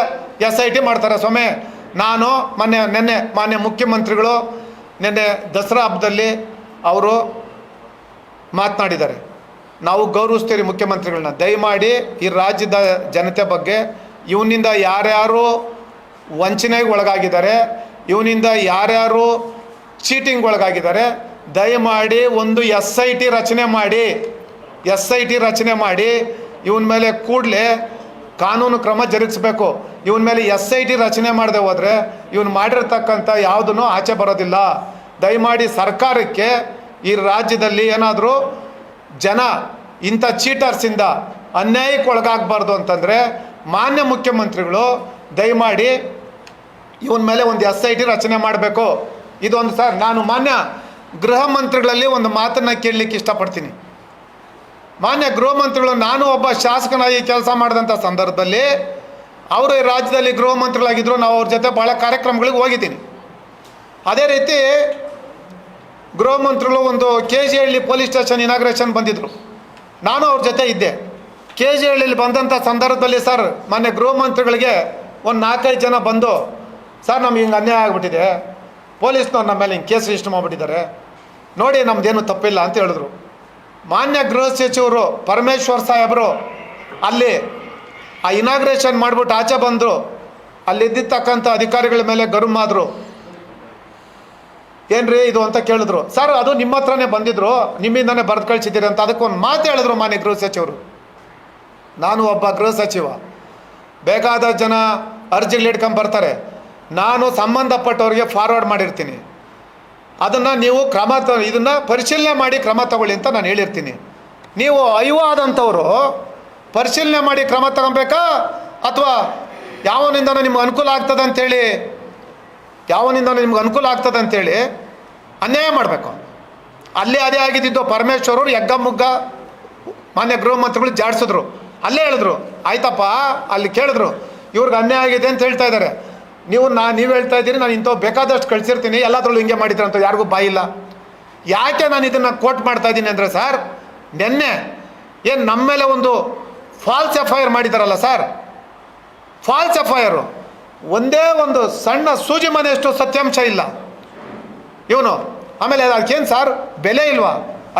SIT ಮಾಡ್ತಾರೆ ಸ್ವಾಮಿ. ನಾನು ನಿನ್ನೆ ಮಾನ್ಯ ಮುಖ್ಯಮಂತ್ರಿಗಳು ನಿನ್ನೆ ದಸರಾ ಹಬ್ಬದಲ್ಲಿ ಅವರು ಮಾತನಾಡಿದ್ದಾರೆ. ನಾವು ಗೌರವಿಸ್ತೀವಿ ಮುಖ್ಯಮಂತ್ರಿಗಳನ್ನ. ದಯಮಾಡಿ ಈ ರಾಜ್ಯದ ಜನತೆ ಬಗ್ಗೆ, ಇವನಿಂದ ಯಾರ್ಯಾರು ವಂಚನೆಗೆ ಒಳಗಾಗಿದ್ದಾರೆ, ಇವನಿಂದ ಯಾರ್ಯಾರು ಚೀಟಿಂಗ್ ಒಳಗಾಗಿದ್ದಾರೆ, ದಯಮಾಡಿ ಒಂದು SIT ರಚನೆ ಮಾಡಿ ಇವನ ಮೇಲೆ ಕೂಡಲೇ ಕಾನೂನು ಕ್ರಮ ಜರುಗಿಸ್ಬೇಕು. ಇವನ ಮೇಲೆ SIT ರಚನೆ ಮಾಡದೆ ಹೋದರೆ ಇವನು ಮಾಡಿರ್ತಕ್ಕಂಥ ಯಾವುದೂ ಆಚೆ ಬರೋದಿಲ್ಲ. ದಯಮಾಡಿ ಸರ್ಕಾರಕ್ಕೆ ಈ ರಾಜ್ಯದಲ್ಲಿ ಏನಾದರೂ ಜನ ಇಂಥ ಚೀಟರ್ಸಿಂದ ಅನ್ಯಾಯಕ್ಕೆ ಒಳಗಾಗಬಾರ್ದು ಅಂತಂದರೆ ಮಾನ್ಯ ಮುಖ್ಯಮಂತ್ರಿಗಳು ದಯಮಾಡಿ ಇವನ ಮೇಲೆ ಒಂದು SIT ರಚನೆ ಮಾಡಬೇಕು. ಇದೊಂದು ಸರ್, ನಾನು ಮಾನ್ಯ ಗೃಹ ಮಂತ್ರಿಗಳಲ್ಲಿ ಒಂದು ಮಾತನ್ನು ಕೇಳಲಿಕ್ಕೆ ಇಷ್ಟಪಡ್ತೀನಿ. ಮಾನ್ಯ ಗೃಹ ಮಂತ್ರಿಗಳು, ನಾನು ಒಬ್ಬ ಶಾಸಕನಾಗಿ ಕೆಲಸ ಮಾಡಿದಂಥ ಸಂದರ್ಭದಲ್ಲಿ ಅವರು ಈ ರಾಜ್ಯದಲ್ಲಿ ಗೃಹ ಮಂತ್ರಿಗಳಾಗಿದ್ದರು. ನಾವು ಅವ್ರ ಜೊತೆ ಭಾಳ ಕಾರ್ಯಕ್ರಮಗಳಿಗೆ ಹೋಗಿದ್ದೀನಿ. ಅದೇ ರೀತಿ ಗೃಹ ಮಂತ್ರಿಗಳು ಒಂದು KGಹಳ್ಳಿ ಪೊಲೀಸ್ ಸ್ಟೇಷನ್ ಇನಾಗ್ರೇಷನ್ ಬಂದಿದ್ದರು. ನಾನು ಅವ್ರ ಜೊತೆ ಇದ್ದೆ. KGಹಳ್ಳಿಲಿ ಬಂದಂಥ ಸಂದರ್ಭದಲ್ಲಿ ಸರ್, ಮಾನ್ಯ ಗೃಹ ಮಂತ್ರಿಗಳಿಗೆ ಒಂದು 4-5 ಜನ ಬಂದು, ಸರ್ ನಮ್ಗೆ ಹಿಂಗೆ ಅನ್ಯಾಯ ಆಗಿಬಿಟ್ಟಿದೆ, ಪೊಲೀಸ್ನವ್ರು ನಮ್ಮ ಮೇಲೆ ಹಿಂಗೆ ಕೇಸ್ ರಿಜಿಸ್ಟರ್ ಮಾಡಿಬಿಟ್ಟಿದ್ದಾರೆ, ನೋಡಿ ನಮ್ಮದೇನು ತಪ್ಪಿಲ್ಲ ಅಂತ ಹೇಳಿದ್ರು. ಮಾನ್ಯ ಗೃಹ ಸಚಿವರು ಪರಮೇಶ್ವರ್ ಸಾಹೇಬರು ಅಲ್ಲಿ ಆ ಇನಾಗ್ರೇಷನ್ ಮಾಡಿಬಿಟ್ಟು ಆಚೆ ಬಂದರು. ಅಲ್ಲಿದ್ದಿರ್ತಕ್ಕಂಥ ಅಧಿಕಾರಿಗಳ ಮೇಲೆ ಗರುಮಾದರು. ಏನ್ರಿ ಇದು ಅಂತ ಕೇಳಿದ್ರು. ಸರ್, ಅದು ನಿಮ್ಮ ಹತ್ರನೇ ಬಂದಿದ್ರು, ನಿಮ್ಮಿಂದನೇ ಬರೆದು ಕಳಿಸಿದ್ದೀರಿ ಅಂತ. ಅದಕ್ಕೊಂದು ಮಾತು ಹೇಳಿದ್ರು ಮಾನ್ಯ ಗೃಹ ಸಚಿವರು. ನಾನು ಒಬ್ಬ ಗೃಹ ಸಚಿವ, ಬೇಕಾದ ಜನ ಅರ್ಜಿಗಳು ಇಟ್ಕೊಂಡು ಬರ್ತಾರೆ, ನಾನು ಸಂಬಂಧಪಟ್ಟವ್ರಿಗೆ ಫಾರ್ವರ್ಡ್ ಮಾಡಿರ್ತೀನಿ. ಅದನ್ನು ನೀವು ಇದನ್ನು ಪರಿಶೀಲನೆ ಮಾಡಿ ಕ್ರಮ ತಗೊಳ್ಳಿ ಅಂತ ನಾನು ಹೇಳಿರ್ತೀನಿ. ನೀವು ಆದಂಥವರು ಪರಿಶೀಲನೆ ಮಾಡಿ ಕ್ರಮ ತಗೊಬೇಕಾ, ಅಥವಾ ಯಾವನಿಂದನೂ ನಿಮ್ಗೆ ಅನುಕೂಲ ಆಗ್ತದೆ ಅಂತೇಳಿ ಅನ್ಯಾಯ ಮಾಡಬೇಕು? ಅಲ್ಲೇ ಅದೇ ಆಗಿದ್ದು. ಪರಮೇಶ್ವರರು ಯಗ್ಗ ಮುಗ್ಗ ಮಾನ್ಯ ಗೃಹ ಮಂತ್ರಿಗಳು ಜಾಡಿಸಿದ್ರು. ಅಲ್ಲೇ ಹೇಳಿದ್ರು, ಆಯ್ತಪ್ಪ, ಅಲ್ಲಿ ಕೇಳಿದ್ರು, ಇವ್ರಿಗೆ ಅನ್ಯಾಯ ಆಗಿದೆ ಅಂತ ಹೇಳ್ತಾ ಇದ್ದಾರೆ. ನೀವು ಹೇಳ್ತಾ ಇದ್ದೀರಿ, ನಾನು ಇಂಥವು ಬೇಕಾದಷ್ಟು ಕಳಿಸಿರ್ತೀನಿ, ಎಲ್ಲದ್ರಲ್ಲೂ ಹಿಂಗೆ ಮಾಡಿದ್ರೆ ಅಂತ ಯಾರಿಗೂ ಬಾಯಿಲ್ಲ. ಯಾಕೆ ನಾನು ಇದನ್ನು ಕೋಟ್ ಮಾಡ್ತಾ ಇದ್ದೀನಿ ಅಂದರೆ ಸರ್, ನಿನ್ನೆ ಏನು ನಮ್ಮ ಮೇಲೆ ಒಂದು ಫಾಲ್ಸ್ FIR ಮಾಡಿದಾರಲ್ಲ ಸರ್, ಫಾಲ್ಸ್ FIR ಒಂದೇ ಒಂದು ಸಣ್ಣ ಸೂಜಿ ಮನೆಯಷ್ಟು ಸತ್ಯಾಂಶ ಇಲ್ಲ ಇವನು. ಆಮೇಲೆ ಅದಕ್ಕೇನು ಸರ್ ಬೆಲೆ ಇಲ್ವಾ?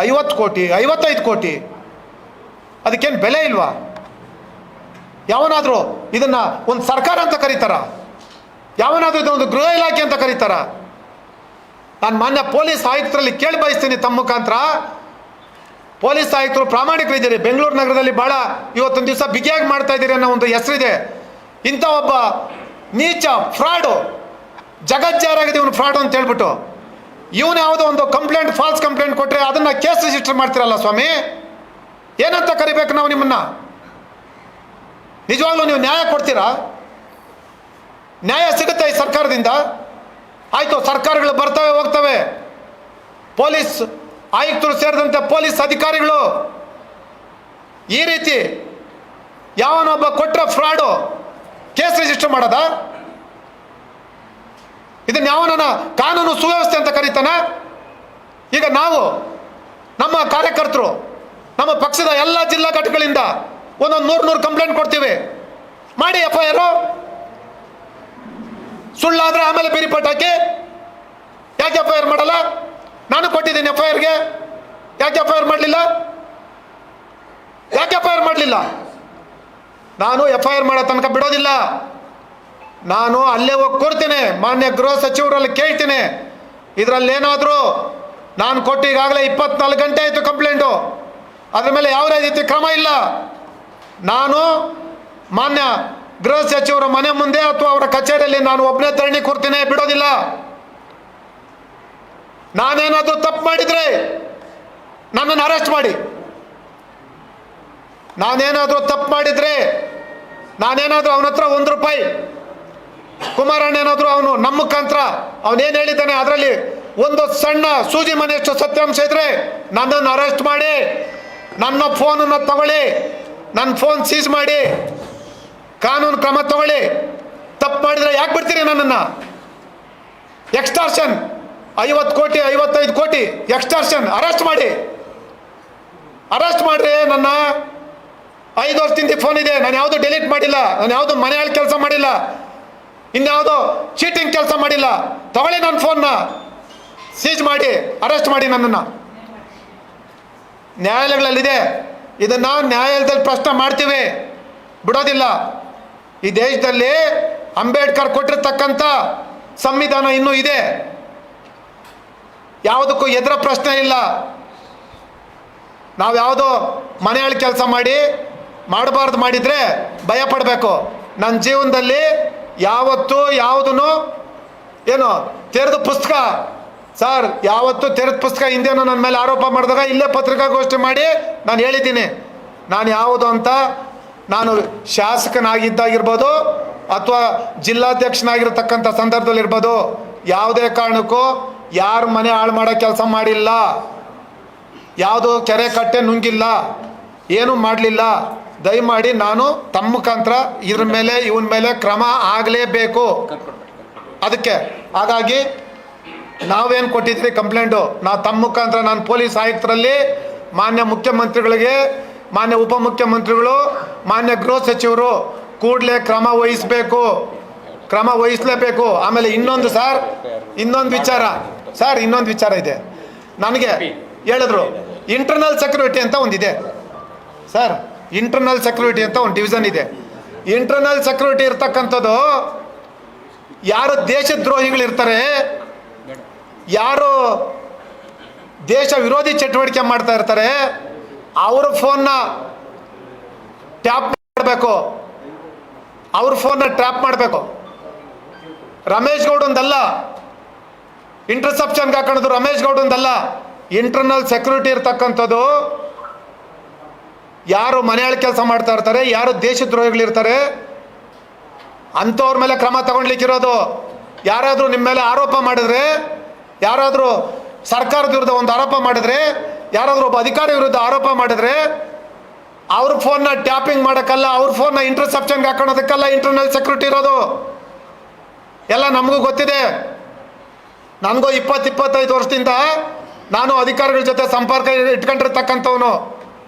50 ಕೋಟಿ 55 ಕೋಟಿ, ಅದಕ್ಕೇನು ಬೆಲೆ ಇಲ್ವಾ? ಯಾವನಾದರೂ ಇದನ್ನು ಒಂದು ಸರ್ಕಾರ ಅಂತ ಕರೀತಾರ? ಯಾವನಾದರೂ ಇದೊಂದು ಗೃಹ ಇಲಾಖೆ ಅಂತ ಕರೀತಾರ? ನಾನು ಮಾನ್ಯ ಪೊಲೀಸ್ ಆಯುಕ್ತರಲ್ಲಿ ಕೇಳಿ ಬಯಸ್ತೀನಿ ತಮ್ಮ ಮುಖಾಂತರ. ಪೊಲೀಸ್ ಆಯುಕ್ತರು ಪ್ರಾಮಾಣಿಕರಿದ್ದೀರಿ, ಬೆಂಗಳೂರು ನಗರದಲ್ಲಿ ಭಾಳ ಇವತ್ತೊಂದು ದಿವಸ ಬಿಗಿಯಾಗಿ ಮಾಡ್ತಾ ಇದ್ದೀರಿ ಅನ್ನೋ ಒಂದು ಹೆಸರಿದೆ. ಇಂಥ ಒಬ್ಬ ನೀಚ ಫ್ರಾಡು, ಜಗಜ್ಜಾರಾಗಿದೆ ಇವನು ಫ್ರಾಡು ಅಂತ ಹೇಳ್ಬಿಟ್ಟು, ಇವನು ಯಾವುದೋ ಒಂದು ಫಾಲ್ಸ್ ಕಂಪ್ಲೇಂಟ್ ಕೊಟ್ಟರೆ ಅದನ್ನು ಕೇಸ್ ರಿಜಿಸ್ಟರ್ ಮಾಡ್ತಿರಲ್ಲ ಸ್ವಾಮಿ. ಏನಂತ ಕರಿಬೇಕು ನಾವು ನಿಮ್ಮನ್ನು? ನಿಜವಾಗ್ಲೂ ನೀವು ನ್ಯಾಯ ಕೊಡ್ತೀರಾ? ನ್ಯಾಯ ಸಿಗುತ್ತೆ ಈ ಸರ್ಕಾರದಿಂದ? ಆಯಿತು, ಸರ್ಕಾರಗಳು ಬರ್ತವೆ ಹೋಗ್ತವೆ, ಪೊಲೀಸ್ ಆಯುಕ್ತರು ಸೇರಿದಂತೆ ಪೊಲೀಸ್ ಅಧಿಕಾರಿಗಳು ಈ ರೀತಿ ಯಾವನೊಬ್ಬ ಕೊಟ್ಟರೆ ಫ್ರಾಡು ಕೇಸ್ ರಿಜಿಸ್ಟರ್ ಮಾಡೋದಾ? ಇದನ್ನ ಯಾವನ ಕಾನೂನು ಸುವ್ಯವಸ್ಥೆ ಅಂತ ಕರೀತಾನ? ಈಗ ನಾವು ನಮ್ಮ ಕಾರ್ಯಕರ್ತರು ನಮ್ಮ ಪಕ್ಷದ ಎಲ್ಲ ಜಿಲ್ಲಾ ಘಟಕಗಳಿಂದ ಒಂದೊಂದು 100 ಕಂಪ್ಲೇಂಟ್ ಕೊಡ್ತೀವಿ, ಮಾಡಿ FIR. ಸುಳ್ಳಾದರೆ ಆಮೇಲೆ ಬೇರೆ ಪಟ್ಟಾಕಿ ಯಾಕೆ FIR ಮಾಡಲ್ಲ? ನಾನು ಕೊಟ್ಟಿದ್ದೀನಿ FIRಗೆ. ಯಾಕೆ ಎಫ್ ಐ ಆರ್ ಮಾಡಲಿಲ್ಲ? ಯಾಕೆ ಎಫ್ ಐ ಆರ್ ಮಾಡಲಿಲ್ಲ? ನಾನು ಎಫ್ ಐ ಆರ್ ಮಾಡೋ ತನಕ ಬಿಡೋದಿಲ್ಲ. ನಾನು ಅಲ್ಲೇ ಹೋಗಿ ಕೊಡ್ತೇನೆ, ಮಾನ್ಯ ಗೃಹ ಸಚಿವರಲ್ಲಿ ಕೇಳ್ತೀನಿ. ಇದರಲ್ಲೇನಾದರೂ ನಾನು ಕೊಟ್ಟು ಈಗಾಗಲೇ 24 ಗಂಟೆ ಆಯಿತು ಕಂಪ್ಲೇಂಟು, ಅದ್ರ ಮೇಲೆ ಯಾವುದೇ ರೀತಿ ಕ್ರಮ ಇಲ್ಲ. ನಾನು ಮಾನ್ಯ ಗೃಹ ಸಚಿವರ ಮನೆ ಮುಂದೆ ಅಥವಾ ಅವರ ಕಚೇರಿಯಲ್ಲಿ ನಾನು ಒಬ್ಬನೇ ಧರಣಿ ಕೊಡ್ತೀನಿ, ಬಿಡೋದಿಲ್ಲ. ನಾನೇನಾದರೂ ತಪ್ಪು ಮಾಡಿದರೆ ನನ್ನನ್ನು ಅರೆಸ್ಟ್ ಮಾಡಿ. ನಾನೇನಾದರೂ ತಪ್ಪು ಮಾಡಿದರೆ, ನಾನೇನಾದರೂ ಅವನ ಹತ್ರ 1 ರೂಪಾಯಿ, ಕುಮಾರಣ್ಣ ಏನಾದರೂ ಅವನು ನಮ್ಮ ಮುಖಾಂತರ ಅವನೇನು ಹೇಳಿದ್ದಾನೆ ಅದರಲ್ಲಿ ಒಂದು ಸಣ್ಣ ಸೂಜಿ ಮನೆಯಷ್ಟು ಸತ್ಯಾಂಶ ಇದ್ರೆ ನನ್ನನ್ನು ಅರೆಸ್ಟ್ ಮಾಡಿ, ನನ್ನ ಫೋನನ್ನು ತಗೊಳ್ಳಿ, ನನ್ನ ಫೋನ್ ಸೀಸ್ ಮಾಡಿ, ಕಾನೂನು ಕ್ರಮ ತಗೊಳ್ಳಿ. ತಪ್ಪು ಮಾಡಿದರೆ ಯಾಕೆ ಬಿಡ್ತೀರಿ ನನ್ನನ್ನು? ಎಕ್ಸ್ಟಾರ್ಷನ್ 50 ಕೋಟಿ 55 ಕೋಟಿ ಎಕ್ಸ್ಟಾರ್ಷನ್, ಅರೆಸ್ಟ್ ಮಾಡಿ, ಅರೆಸ್ಟ್ ಮಾಡ್ರಿ. ನನ್ನ 5 ವರ್ಷದಿಂದ ಫೋನ್ ಇದೆ, ನಾನು ಯಾವುದು ಡಿಲೀಟ್ ಮಾಡಿಲ್ಲ, ನಾನು ಯಾವುದು ಮನೆಯಲ್ಲಿ ಕೆಲಸ ಮಾಡಿಲ್ಲ, ಇನ್ಯಾವುದೋ ಚೀಟಿಂಗ್ ಕೆಲಸ ಮಾಡಿಲ್ಲ. ತಗೊಳ್ಳಿ ನನ್ನ ಫೋನ್ನ, ಸೀಜ್ ಮಾಡಿ, ಅರೆಸ್ಟ್ ಮಾಡಿ ನನ್ನನ್ನು. ನ್ಯಾಯಾಲಯಗಳಲ್ಲಿದೆ, ಇದನ್ನು ನ್ಯಾಯಾಲಯದಲ್ಲಿ ಪ್ರಶ್ನೆ ಮಾಡ್ತೀವಿ, ಬಿಡೋದಿಲ್ಲ. ಈ ದೇಶದಲ್ಲಿ ಅಂಬೇಡ್ಕರ್ ಕೊಟ್ಟಿರ್ತಕ್ಕಂಥ ಸಂವಿಧಾನ ಇನ್ನೂ ಇದೆ, ಯಾವುದಕ್ಕೂ ಎದುರ ಪ್ರಶ್ನೆ ಇಲ್ಲ. ನಾವು ಯಾವುದೋ ಮನೆಯಲ್ಲಿ ಕೆಲಸ ಮಾಡಬಾರ್ದು ಮಾಡಿದರೆ ಭಯ ಪಡಬೇಕು. ನನ್ನ ಜೀವನದಲ್ಲಿ ಯಾವತ್ತೂ ಯಾವುದೂ ಏನು ತೆರೆದ ಪುಸ್ತಕ ಸರ್, ಯಾವತ್ತೂ ತೆರೆದ ಪುಸ್ತಕ ಹಿಂದೇನೋ ನನ್ನ ಮೇಲೆ ಆರೋಪ ಮಾಡಿದಾಗ ಇಲ್ಲೇ ಪತ್ರಿಕಾಗೋಷ್ಠಿ ಮಾಡಿ ನಾನು ಹೇಳಿದ್ದೀನಿ. ನಾನು ಯಾವುದು ಅಂತ, ನಾನು ಶಾಸಕನಾಗಿದ್ದಾಗಿರ್ಬೋದು ಅಥವಾ ಜಿಲ್ಲಾಧ್ಯಕ್ಷನಾಗಿರ್ತಕ್ಕಂಥ ಸಂದರ್ಭದಲ್ಲಿರ್ಬೋದು, ಯಾವುದೇ ಕಾರಣಕ್ಕೂ ಯಾರ ಮನೆ ಹಾಳು ಮಾಡೋ ಕೆಲಸ ಮಾಡಿಲ್ಲ, ಯಾವುದು ಕೆರೆ ಕಟ್ಟೆ ನುಂಗಿಲ್ಲ, ಏನೂ ಮಾಡಲಿಲ್ಲ. ದಯಮಾಡಿ ನಾನು ತಮ್ಮ ಮುಖಾಂತರ ಇದ್ರ ಮೇಲೆ ಇವನ ಮೇಲೆ ಕ್ರಮ ಆಗಲೇಬೇಕು. ಅದಕ್ಕೆ ಹಾಗಾಗಿ ನಾವೇನು ಕೊಟ್ಟಿದ್ರಿ ಕಂಪ್ಲೇಂಟು, ನಾವು ತಮ್ಮ ಮುಖಾಂತರ ನಾನು ಪೊಲೀಸ್ ಆಯುಕ್ತರಲ್ಲಿ ಮಾನ್ಯ ಮುಖ್ಯಮಂತ್ರಿಗಳಿಗೆ, ಮಾನ್ಯ ಉಪಮುಖ್ಯಮಂತ್ರಿಗಳು, ಮಾನ್ಯ ಗೃಹ ಸಚಿವರು ಕೂಡಲೇ ಕ್ರಮ ವಹಿಸಲೇಬೇಕು. ಆಮೇಲೆ ಇನ್ನೊಂದು ವಿಚಾರ ಇದೆ. ನನಗೆ ಹೇಳಿದ್ರು ಇಂಟರ್ನಲ್ ಸೆಕ್ಯೂರಿಟಿ ಅಂತ ಒಂದಿದೆ ಸರ್, ಇಂಟರ್ನಲ್ ಸೆಕ್ಯೂರಿಟಿ ಅಂತ ಒಂದು ಡಿವಿಷನ್ ಇದೆ. ಇಂಟರ್ನಲ್ ಸೆಕ್ಯೂರಿಟಿ ಇರ್ತಕ್ಕಂಥದ್ದು ಯಾರು ದೇಶದ್ರೋಹಿಗಳಿರ್ತಾರೆ, ಯಾರು ದೇಶ ವಿರೋಧಿ ಚಟುವಟಿಕೆ ಮಾಡ್ತಾ ಇರ್ತಾರೆ, ಅವ್ರ ಫೋನ್ನ ಟ್ಯಾಪ್ ಮಾಡಬೇಕು. ರಮೇಶ್ ಗೌಡಂದಲ್ಲ, ಇಂಟರ್ಸೆಪ್ಷನ್ಗೆ ಹಾಕೋದು ರಮೇಶ್ ಗೌಡಂದಲ್ಲ. ಇಂಟರ್ನಲ್ ಸೆಕ್ಯೂರಿಟಿ ಇರ್ತಕ್ಕಂಥದ್ದು ಯಾರು ಮನೆಯಲ್ಲಿ ಕೆಲಸ ಮಾಡ್ತಾ ಇರ್ತಾರೆ, ಯಾರು ದೇಶದ್ರೋಹಿಗಳಿರ್ತಾರೆ ಅಂಥವ್ರ ಮೇಲೆ ಕ್ರಮ ತಗೊಳ್ಲಿಕ್ಕಿರೋದು. ಯಾರಾದರೂ ನಿಮ್ಮ ಮೇಲೆ ಆರೋಪ ಮಾಡಿದ್ರೆ, ಯಾರಾದರೂ ಸರ್ಕಾರದ ವಿರುದ್ಧ ಒಂದು ಆರೋಪ ಮಾಡಿದ್ರೆ, ಯಾರಾದರೂ ಒಬ್ಬ ಅಧಿಕಾರಿ ವಿರುದ್ಧ ಆರೋಪ ಮಾಡಿದ್ರೆ ಅವ್ರ ಫೋನ್ನ ಟ್ಯಾಪಿಂಗ್ ಮಾಡೋಕ್ಕಲ್ಲ, ಅವ್ರ ಫೋನ್ನ ಇಂಟರ್ಸೆಪ್ಷನ್ಗೆ ಹಾಕೋಣೋದಕ್ಕಲ್ಲ ಇಂಟರ್ನಲ್ ಸೆಕ್ಯೂರಿಟಿ ಇರೋದು. ಎಲ್ಲ ನಮಗೂ ಗೊತ್ತಿದೆ. ನನಗೂ 20-25 ವರ್ಷದಿಂದ ನಾನು ಅಧಿಕಾರಿಗಳ ಜೊತೆ ಸಂಪರ್ಕ ಇಟ್ಕೊಂಡಿರ್ತಕ್ಕಂಥವನು.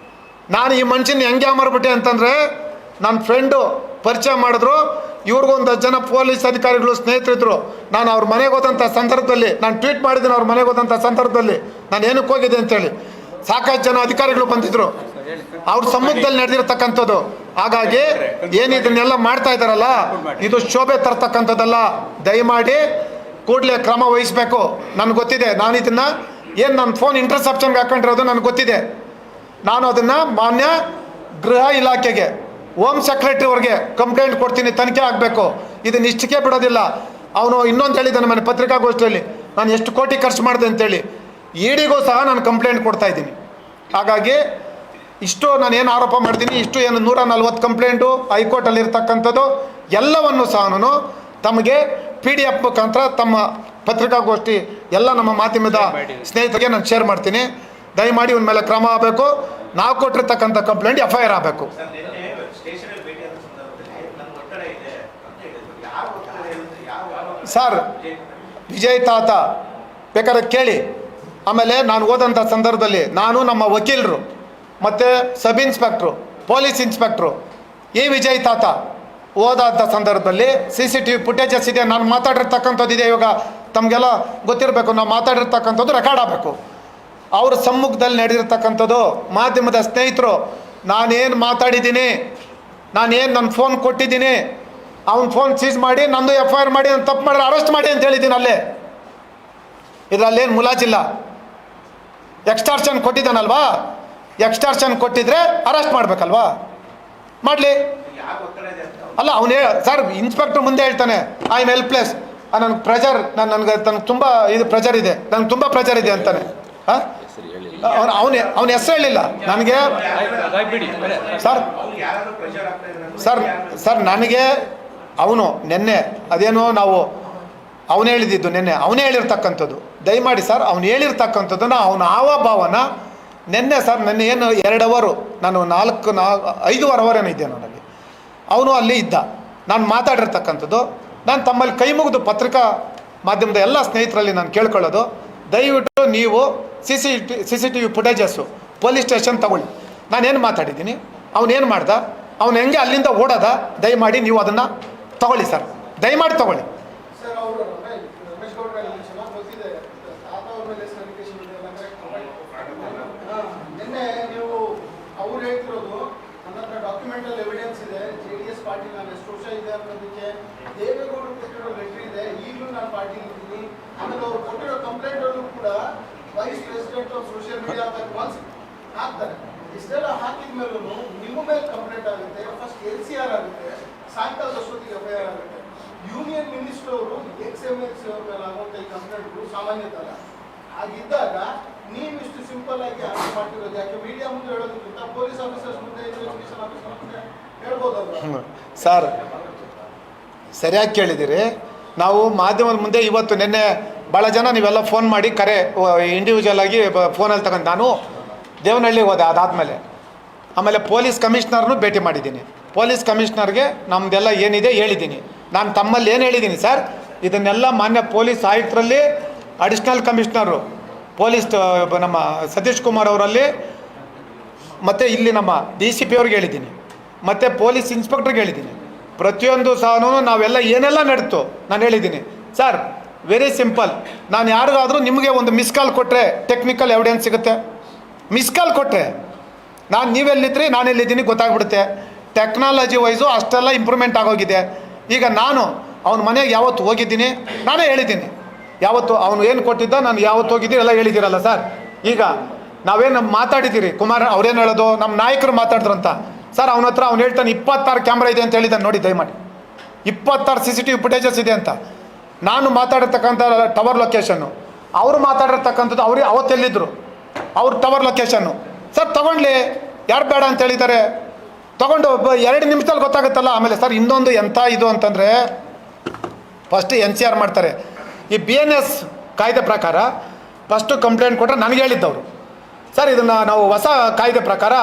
ನಾನು ಈ ಮನುಷ್ಯನ ಹೆಂಗೆ ಮಾರ್ಬಿಟ್ಟೆ ಅಂತಂದರೆ, ನನ್ನ ಫ್ರೆಂಡು ಪರಿಚಯ ಮಾಡಿದ್ರು, ಇವ್ರಿಗೊಂದು 10 ಜನ ಪೊಲೀಸ್ ಅಧಿಕಾರಿಗಳು ಸ್ನೇಹಿತರಿದ್ದರು. ನಾನು ಅವ್ರ ಮನೆಗೆ ಹೋದಂಥ ಸಂದರ್ಭದಲ್ಲಿ ನಾನು ಟ್ವೀಟ್ ಮಾಡಿದ್ದೀನಿ. ಅವ್ರ ಮನೆಗೆ ಹೋದಂಥ ಸಂದರ್ಭದಲ್ಲಿ ನಾನು ಏನಕ್ಕೆ ಹೋಗಿದೆ ಅಂತೇಳಿ ಸಾಕಷ್ಟು ಜನ ಅಧಿಕಾರಿಗಳು ಬಂದಿದ್ದರು. ಅವ್ರ ಸಮ್ಮುಖದಲ್ಲಿ ನಡೆದಿರ್ತಕ್ಕಂಥದ್ದು. ಹಾಗಾಗಿ ಏನು ಇದನ್ನೆಲ್ಲ ಮಾಡ್ತಾ ಇದ್ದಾರಲ್ಲ, ಇದು ಶೋಭೆ ತರ್ತಕ್ಕಂಥದ್ದಲ್ಲ. ದಯಮಾಡಿ ಕೂಡಲೇ ಕ್ರಮ ವಹಿಸಬೇಕು. ನನಗೆ ಗೊತ್ತಿದೆ, ನಾನು ಇದನ್ನು ಏನು ನನ್ನ ಫೋನ್ ಇಂಟರ್ಸೆಪ್ಷನ್ಗೆ ಹಾಕೊಂಡಿರೋದು ನನಗೆ ಗೊತ್ತಿದೆ. ನಾನು ಅದನ್ನು ಮಾನ್ಯ ಗೃಹ ಇಲಾಖೆಗೆ, ಹೋಮ್ ಸೆಕ್ರೆಟರಿ ಅವ್ರಿಗೆ ಕಂಪ್ಲೇಂಟ್ ಕೊಡ್ತೀನಿ, ತನಿಖೆ ಆಗಬೇಕು. ಇದನ್ನ ಇಷ್ಟಕ್ಕೆ ಬಿಡೋದಿಲ್ಲ. ಅವನು ಇನ್ನೊಂದು ಹೇಳಿದ್ದಾನೆ ಮನೆ ಪತ್ರಿಕಾಗೋಷ್ಠಿಯಲ್ಲಿ, ನಾನು ಎಷ್ಟು ಕೋಟಿ ಖರ್ಚು ಮಾಡಿದೆ ಅಂತೇಳಿ. ಇಡಿಗೂ ಸಹ ನಾನು ಕಂಪ್ಲೇಂಟ್ ಕೊಡ್ತಾ ಇದ್ದೀನಿ. ಹಾಗಾಗಿ ಇಷ್ಟು ನಾನೇನು ಆರೋಪ ಮಾಡ್ತೀನಿ, ಇಷ್ಟು ಏನು 140 ಕಂಪ್ಲೇಂಟು ಹೈಕೋರ್ಟಲ್ಲಿ ಇರ್ತಕ್ಕಂಥದ್ದು ಎಲ್ಲವನ್ನು ಸಹ ನಾನು ತಮಗೆ PDF ಮುಖಾಂತರ ತಮ್ಮ ಪತ್ರಿಕಾಗೋಷ್ಠಿ ಎಲ್ಲ ನಮ್ಮ ಮಾಧ್ಯಮದ ಸ್ನೇಹಿತರಿಗೆ ನಾನು ಶೇರ್ ಮಾಡ್ತೀನಿ. ದಯಮಾಡಿ ಇವನ ಮೇಲೆ ಕ್ರಮ ಆಗಬೇಕು. ನಾವು ಕೊಟ್ಟಿರ್ತಕ್ಕಂಥ ಕಂಪ್ಲೇಂಟ್ FIR ಆಗಬೇಕು. ಸರ್, ವಿಜಯ್ ತಾತ ಬೇಕಾದ್ರೆ ಕೇಳಿ. ಆಮೇಲೆ ನಾನು ಹೋದಂಥ ಸಂದರ್ಭದಲ್ಲಿ ನಾನು ನಮ್ಮ ವಕೀಲರು ಮತ್ತು ಸಬ್ ಇನ್ಸ್ಪೆಕ್ಟ್ರು, ಪೊಲೀಸ್ ಇನ್ಸ್ಪೆಕ್ಟ್ರು, ಈ ವಿಜಯ್ ತಾತ ಹೋದಂಥ ಸಂದರ್ಭದಲ್ಲಿ CCTV ಫುಟೇಜಸ್ ಇದೆ. ನಾನು ಮಾತಾಡಿರ್ತಕ್ಕಂಥದ್ದು ಇದೆ. ಇವಾಗ ತಮಗೆಲ್ಲ ಗೊತ್ತಿರಬೇಕು, ನಾವು ಮಾತಾಡಿರ್ತಕ್ಕಂಥದ್ದು ರೆಕಾರ್ಡ್ ಆಗಬೇಕು. ಅವ್ರ ಸಮ್ಮುಖದಲ್ಲಿ ನಡೆದಿರ್ತಕ್ಕಂಥದ್ದು ಮಾಧ್ಯಮದ ಸ್ನೇಹಿತರು. ನಾನೇನು ಮಾತಾಡಿದ್ದೀನಿ, ನಾನೇನು ನನ್ನ ಫೋನ್ ಕೊಟ್ಟಿದ್ದೀನಿ, ಅವ್ನ ಫೋನ್ ಸೀಸ್ ಮಾಡಿ ನಂದು FIR ಮಾಡಿ, ನಾನು ತಪ್ಪು ಮಾಡಿದ್ರೆ ಅರೆಸ್ಟ್ ಮಾಡಿ ಅಂತ ಹೇಳಿದ್ದೀನಿ. ಅಲ್ಲೇ ಇದರಲ್ಲೇನು ಮುಲಾಜಿಲ್ಲ. ಎಕ್ಸ್ಟಾರ್ಷನ್ ಕೊಟ್ಟಿದ್ದಾನಲ್ವಾ, ಎಕ್ಸ್ಟಾರ್ಷನ್ ಕೊಟ್ಟಿದ್ರೆ ಅರೆಸ್ಟ್ ಮಾಡಬೇಕಲ್ವಾ, ಮಾಡಲಿ. ಅಲ್ಲ ಅವನು ಸರ್ ಇನ್ಸ್ಪೆಕ್ಟರ್ ಮುಂದೆ ಹೇಳ್ತಾನೆ ಐ ಆಮ್ ಹೆಲ್ಪ್ಲೆಸ್, ನನಗೆ ಪ್ರೆಜರ್, ನನಗೆ ತುಂಬ ಇದು ಪ್ರೆಜರ್ ಇದೆ, ನನಗೆ ತುಂಬ ಪ್ರೆಜರ್ ಇದೆ ಅಂತಾನೆ. ಹಾಂ ಅವನ ಹೆಸರು ಹೇಳಿಲ್ಲ ನನಗೆ ಸರ್ ನನಗೆ ಅವನು ನಿನ್ನೆ ಅದೇನೋ ನಾವು ಅವನು ಹೇಳಿದ್ದು ನಿನ್ನೆ ಅವನೇ ಹೇಳಿರ್ತಕ್ಕಂಥದ್ದು. ದಯಮಾಡಿ ಸರ್ ಅವ್ನು ಹೇಳಿರ್ತಕ್ಕಂಥದ್ದನ್ನು ಅವನ ಹಾವಭಾವನ ನಿನ್ನೆ ಸರ್ ನನ್ನ ಏನು 2 ಅವರು ನಾನು 5 ಅವರ್ ಏನೋ ಇದ್ದೆ ನನಗೆ. ಅವನು ಅಲ್ಲಿ ಇದ್ದ, ನಾನು ಮಾತಾಡಿರ್ತಕ್ಕಂಥದ್ದು. ನಾನು ತಮ್ಮಲ್ಲಿ ಕೈ ಮುಗಿದು ಪತ್ರಿಕಾ ಮಾಧ್ಯಮದ ಎಲ್ಲ ಸ್ನೇಹಿತರಲ್ಲಿ ನಾನು ಕೇಳ್ಕೊಳ್ಳೋದು, ದಯವಿಟ್ಟು ನೀವು CCTV ಫುಟೇಜಸ್ಸು ಪೊಲೀಸ್ ಸ್ಟೇಷನ್ ತಗೊಳ್ಳಿ. ನಾನೇನು ಮಾತಾಡಿದ್ದೀನಿ, ಅವನೇನು ಮಾಡ್ದ, ಅವನು ಹೆಂಗೆ ಅಲ್ಲಿಂದ ಓಡೋದ, ದಯಮಾಡಿ ನೀವು ಅದನ್ನು ತಗೊಳ್ಳಿ ಸರ್, ದಯಮಾಡಿ ತಗೊಳ್ಳಿ. ಡಾಕ್ಯುಮೆಂಟಲ್ ಎವಿಡೆನ್ಸ್ ಇದೆ, JDS ಪಾರ್ಟಿ ನಾನು ಎಷ್ಟು ವರ್ಷ ಇದೆ ಅನ್ನೋದಕ್ಕೆ ದೇವೇಗೌಡರು ಕೊಟ್ಟಿರೋ ಲೆಟರ್ ಇದೆ, ಈಗಲೂ ನಾನು ಪಾರ್ಟಿ ಇದ್ದೀನಿ. ಆಮೇಲೆ ಅವ್ರು ಕೊಟ್ಟಿರೋ ಕಂಪ್ಲೇಂಟ್ ಅಲ್ಲೂ ಕೂಡ vice president of social media ಅಂತ ಒನ್ಸ್ ಹಾಕ್ತಾರೆ. ಇಷ್ಟೆಲ್ಲ ಹಾಕಿದ ಮೇಲೂ ನಿಮ್ಮ ಮೇಲೆ ಕಂಪ್ಲೇಂಟ್ ಆಗುತ್ತೆ, ಫಸ್ಟ್ LCR ಆಗುತ್ತೆ, ಸಾಯಂಕಾಲದ ಅಷ್ಟೊತ್ತಿಗೆ FIR ಆಗುತ್ತೆ. ಯೂನಿಯನ್ ಮಿನಿಸ್ಟರ್ ಅವರು XMX ಅವ್ರ ಮೇಲೆ ಆಗುವಂಥ ಈ ಕಂಪ್ಲೇಂಟ್ಗಳು ಸಾಮಾನ್ಯ ತರ. ಹಾಗಿದ್ದಾಗ ನೀವು ಇಷ್ಟು ಸಿಂಪಲ್ ಆಗಿ ಆನ್ಸರ್ ಮಾಡ್ತಿರೋದು ಯಾಕೆ? ಮೀಡಿಯಾ ಮುಂದೆ ಹೇಳೋದಕ್ಕಿಂತ ಪೊಲೀಸ್ ಆಫೀಸರ್ಸ್ ಮುಂದೆ, ಇನ್ವೆಸ್ಟಿಗೇಷನ್ ಆಫೀಸರ್ ಮುಂದೆ ಹೇಳ್ಬೋದಲ್ವ ಸರ್? ಸರಿಯಾಗಿ ಕೇಳಿದ್ದೀರಿ. ನಾವು ಮಾಧ್ಯಮದ ಮುಂದೆ ಇವತ್ತು ನಿನ್ನೆ ಭಾಳ ಜನ ನೀವೆಲ್ಲ ಫೋನ್ ಮಾಡಿ ಕರೆ ಇಂಡಿವಿಜುವಲ್ ಆಗಿ ಫೋನಲ್ಲಿ ತಗೊಂಡು ನಾನು ದೇವನಹಳ್ಳಿಗೆ ಹೋದೆ. ಅದಾದಮೇಲೆ ಆಮೇಲೆ ಪೊಲೀಸ್ ಕಮಿಷನರ್ನು ಭೇಟಿ ಮಾಡಿದ್ದೀನಿ. ಪೊಲೀಸ್ ಕಮಿಷನರ್ಗೆ ನಮ್ಮದೆಲ್ಲ ಏನಿದೆ ಹೇಳಿದ್ದೀನಿ. ನಾನು ತಮ್ಮಲ್ಲಿ ಏನು ಹೇಳಿದ್ದೀನಿ ಸರ್, ಇದನ್ನೆಲ್ಲ ಮಾನ್ಯ ಪೊಲೀಸ್ ಆಯುಕ್ತರಲ್ಲಿ ಅಡಿಷ್ನಲ್ ಕಮಿಷನರು ಪೊಲೀಸ್ ನಮ್ಮ ಸತೀಶ್ ಕುಮಾರ್ ಅವರಲ್ಲಿ, ಮತ್ತು ಇಲ್ಲಿ ನಮ್ಮ DCP ಅವ್ರಿಗೆ ಹೇಳಿದ್ದೀನಿ, ಮತ್ತು ಪೊಲೀಸ್ ಇನ್ಸ್ಪೆಕ್ಟ್ರಿಗೆ ಹೇಳಿದ್ದೀನಿ. ಪ್ರತಿಯೊಂದು ಸಹ ನಾವೆಲ್ಲ ಏನೆಲ್ಲ ನಡೀತು ನಾನು ಹೇಳಿದ್ದೀನಿ ಸರ್. ವೆರಿ ಸಿಂಪಲ್, ನಾನು ಯಾರಿಗಾದರೂ ನಿಮಗೆ ಒಂದು ಮಿಸ್ ಕಾಲ್ ಕೊಟ್ಟರೆ ಟೆಕ್ನಿಕಲ್ ಎವಿಡೆನ್ಸ್ ಸಿಗುತ್ತೆ. ಮಿಸ್ ಕಾಲ್ ಕೊಟ್ಟರೆ ನಾನು ನೀವೆಲ್ಲಿದ್ರಿ ನಾನೆಲ್ಲಿದ್ದೀನಿ ಗೊತ್ತಾಗ್ಬಿಡುತ್ತೆ. ಟೆಕ್ನಾಲಜಿ ವೈಸು ಅಷ್ಟೆಲ್ಲ ಇಂಪ್ರೂವ್ಮೆಂಟ್ ಆಗೋಗಿದೆ. ಈಗ ನಾನು ಅವನ ಮನೆಗೆ ಯಾವತ್ತು ಹೋಗಿದ್ದೀನಿ ನಾನೇ ಹೇಳಿದ್ದೀನಿ. ಯಾವತ್ತು ಅವನು ಏನು ಕೊಟ್ಟಿದ್ದ ನಾನು ಯಾವತ್ತು ಹೋಗಿದ್ದೀನಿ ಎಲ್ಲ ಹೇಳಿದ್ದೀರಲ್ಲ ಸರ್. ಈಗ ನಾವೇನು ಮಾತಾಡಿದ್ದೀರಿ, ಕುಮಾರ್ ಅವ್ರೇನು ಹೇಳೋದು, ನಮ್ಮ ನಾಯಕರು ಮಾತಾಡಿದ್ರಂತ ಸರ್. ಅವನ ಹತ್ರ ಅವ್ನು ಹೇಳ್ತಾನೆ 26 ಕ್ಯಾಮ್ರಾ ಇದೆ ಅಂತ ಹೇಳಿದ್ದಾನೆ. ನೋಡಿ ದಯಮಾಡಿ 26 CCTV ಫುಟೇಜಸ್ ಇದೆ ಅಂತ. ನಾನು ಮಾತಾಡಿರ್ತಕ್ಕಂಥ ಟವರ್ ಲೊಕೇಶನ್ನು, ಅವರು ಮಾತಾಡಿರ್ತಕ್ಕಂಥದ್ದು ಅವ್ರಿಗೆ ಅವತ್ತೆಲ್ಲಿದ್ದರು ಅವ್ರ ಟವರ್ ಲೊಕೇಶನ್ನು ಸರ್. ತಗೊಂಡ್ಲಿ, ಯಾರು ಬೇಡ ಅಂತ ಹೇಳಿದ್ದಾರೆ, ತೊಗೊಂಡು 2 ನಿಮಿಷದಲ್ಲಿ ಗೊತ್ತಾಗುತ್ತಲ್ಲ. ಆಮೇಲೆ ಸರ್ ಇನ್ನೊಂದು ಎಂಥ ಇದು ಅಂತಂದರೆ, ಫಸ್ಟ್ NCR ಮಾಡ್ತಾರೆ. ಈ BNS ಕಾಯ್ದೆ ಪ್ರಕಾರ ಫಸ್ಟು ಕಂಪ್ಲೇಂಟ್ ಕೊಟ್ಟರೆ ನನಗೆ ಹೇಳಿದ್ದವರು ಸರ್, ಇದನ್ನು ನಾವು ಹೊಸ ಕಾಯ್ದೆ ಪ್ರಕಾರ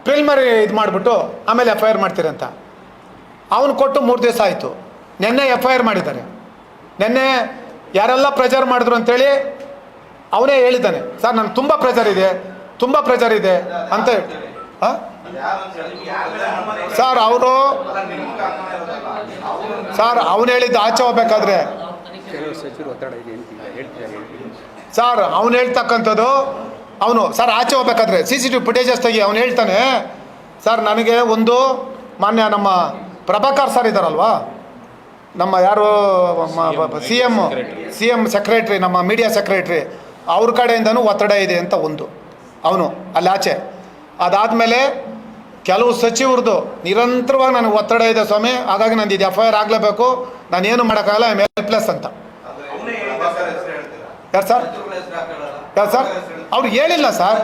ಪ್ರಿಲಿಮಿನರಿ ಇದು ಮಾಡಿಬಿಟ್ಟು ಆಮೇಲೆ FIR ಮಾಡ್ತೀರಿ ಅಂತ. ಅವನು ಕೊಟ್ಟು 3 ದಿವಸ ಆಯಿತು. ನಿನ್ನೆ FIR ಮಾಡಿದ್ದಾರೆ. ನಿನ್ನೆ ಯಾರೆಲ್ಲ ಪ್ರೆಜರ್ ಮಾಡಿದ್ರು ಅಂತೇಳಿ ಅವನೇ ಹೇಳಿದ್ದಾನೆ ಸರ್, ನನಗೆ ತುಂಬ ಪ್ರೆಜರ್ ಇದೆ, ತುಂಬ ಪ್ರೆಜರ್ ಇದೆ ಅಂತ. ಹಾಂ ಸರ್ ಅವರು ಸರ್ ಅವನು ಹೇಳಿದ್ದು ಆಚೆ ಹೋಗ್ಬೇಕಾದ್ರೆ ಸರ್ ಅವನು ಹೇಳ್ತಕ್ಕಂಥದ್ದು ಅವನು ಸರ್ ಆಚೆ ಹೋಗ್ಬೇಕಾದ್ರೆ CCTV ಫುಟೇಜಸ್ ತೆಗಿ. ಅವನು ಹೇಳ್ತಾನೆ ಸರ್ ನನಗೆ ಒಂದು ಮಾನ್ಯ ನಮ್ಮ ಪ್ರಭಾಕರ್ ಸರ್ ಇದ್ದಾರಲ್ವಾ, ನಮ್ಮ ಯಾರು CM ಸೆಕ್ರೆಟ್ರಿ, ನಮ್ಮ ಮೀಡಿಯಾ ಸೆಕ್ರೆಟ್ರಿ, ಅವ್ರ ಕಡೆಯಿಂದನೂ ಒತ್ತಡ ಇದೆ ಅಂತ ಒಂದು ಅವನು ಅಲ್ಲಿ ಆಚೆ. ಅದಾದಮೇಲೆ ಕೆಲವು ಸಚಿವರದು ನಿರಂತರವಾಗಿ ನನಗೆ ಒತ್ತಡ ಇದೆ ಸ್ವಾಮಿ, ಹಾಗಾಗಿ ನಂದು ಇದು FIR ಆಗಲೇಬೇಕು, ನಾನೇನು ಮಾಡೋಕ್ಕಾಗಲ್ಲ, ಐ ಆಮ್ ಹೆಲ್ಪ್ಲೆಸ್ ಅಂತ. ಯಾರು ಸರ್? ಯಾರು ಸರ್? ಅವ್ರು ಹೇಳಿಲ್ಲ ಸರ್.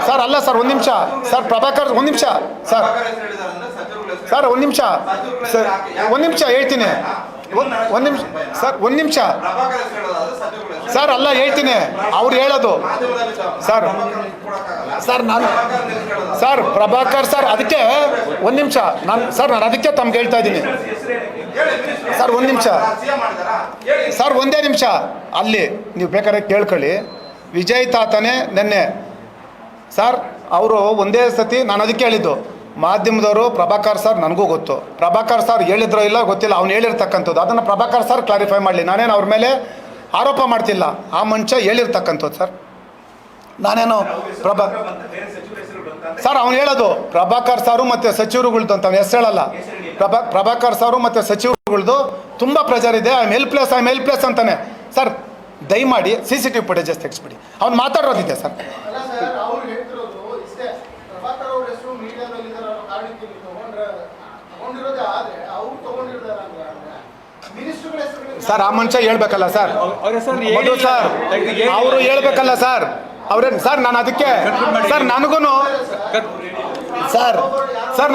ಸರ್ ಅಲ್ಲ ಸರ್, ಒಂದು ನಿಮಿಷ ಸರ್, ಪ್ರಭಾಕರ್ ಒಂದು ನಿಮಿಷ ಸರ್, ಸರ್ ಒಂದು ನಿಮಿಷ ಸರ್, ಒಂದು ನಿಮಿಷ ಹೇಳ್ತೀನಿ, ಒಂದು ನಿಮಿಷ ಸರ್, ಒಂದು ನಿಮಿಷ ಸರ್, ಅಲ್ಲ ಹೇಳ್ತೀನಿ, ಅವ್ರು ಹೇಳೋದು ಸರ್. ಸರ್ ನಾನು ಸರ್ ಪ್ರಭಾಕರ್ ಸರ್, ಅದಕ್ಕೆ ಒಂದು ನಿಮಿಷ ನಾನು ಅದಕ್ಕೆ ತಮ್ಗೆ ಹೇಳ್ತಾ ಇದ್ದೀನಿ ಸರ್. ಒಂದು ನಿಮಿಷ ಸರ್, ಒಂದೇ ನಿಮಿಷ ಅಲ್ಲಿ ನೀವು ಬೇಕಾದ್ರೆ ಕೇಳ್ಕೊಳ್ಳಿ. ವಿಜಯ್ ತಾತನೇ ನೆನ್ನೆ ಸರ್ ಅವರು ಒಂದೇ ಸತಿ ನಾನು ಅದಕ್ಕೆ ಹೇಳಿದ್ದು ಮಾಧ್ಯಮದವರು ಪ್ರಭಾಕರ್ ಸರ್ ನನಗೂ ಗೊತ್ತು, ಪ್ರಭಾಕರ್ ಸರ್ ಹೇಳಿದ್ರೋ ಇಲ್ಲ ಗೊತ್ತಿಲ್ಲ, ಅವ್ನು ಹೇಳಿರ್ತಕ್ಕಂಥದ್ದು ಅದನ್ನು ಪ್ರಭಾಕರ್ ಸರ್ ಕ್ಲಾರಿಫೈ ಮಾಡಲಿ. ನಾನೇನು ಅವ್ರ ಮೇಲೆ ಆರೋಪ ಮಾಡ್ತಿಲ್ಲ, ಆ ಮನುಷ್ಯ ಹೇಳಿರ್ತಕ್ಕಂಥದ್ದು ಸರ್. ನಾನೇನು ಸರ್ ಅವ್ನು ಹೇಳೋದು ಪ್ರಭಾಕರ್ ಸಾರು ಮತ್ತು ಸಚಿವರುಗಳ್ದು ಅಂತ ಅವ್ನು ಹೆಸರು ಹೇಳಲ್ಲ. ಪ್ರಭಾಕರ್ ಸಾರು ಮತ್ತು ಸಚಿವರುಗಳ್ದು ತುಂಬ ಪ್ರೆಜರ್ ಇದೆ. ಐ ಎಮ್ ಹೆಲ್ಪ್ಲೆಸ್ ಅಂತಾನೆ. ಸರ್ ದಯಮಾಡಿ CCTV ಫುಟೇಜಸ್ ತೆಗಿಸ್ಬಿಡಿ. ಅವ್ನು ಮಾತಾಡೋದಿದೆ ಸರ್. ಅಲ್ಲ ಸರ್, ಅವ್ರು ಹೇಳ್ತಿರೋದು ಇಷ್ಟೇ. ಪ್ರಭಾಕರ್ ಅವ್ರ ಹೆಸರು ಮೀಡಿಯಾದಲ್ಲಿ ಕಾರಣಕ್ಕೆ ತಗೊಂಡಿರೋದೇ ಆದ್ರೆ ಅವ್ರು ತಗೊಂಡಿರ್ತಾರ ಮಿನಿಸ್ಟರ್ಗಳ ಹೆಸರು ಸರ್ ಆ ಮನುಷ್ಯ ಹೇಳ್ಬೇಕಲ್ಲ ಸರ್. ಮಧು ಸರ್ ಅವರು ಹೇಳ್ಬೇಕಲ್ಲ ಸರ್. ಅವ್ರೇನು ಸರ್ ನಾನು ಅದಕ್ಕೆ ಸರ್ ನನಗೂ ಸರ್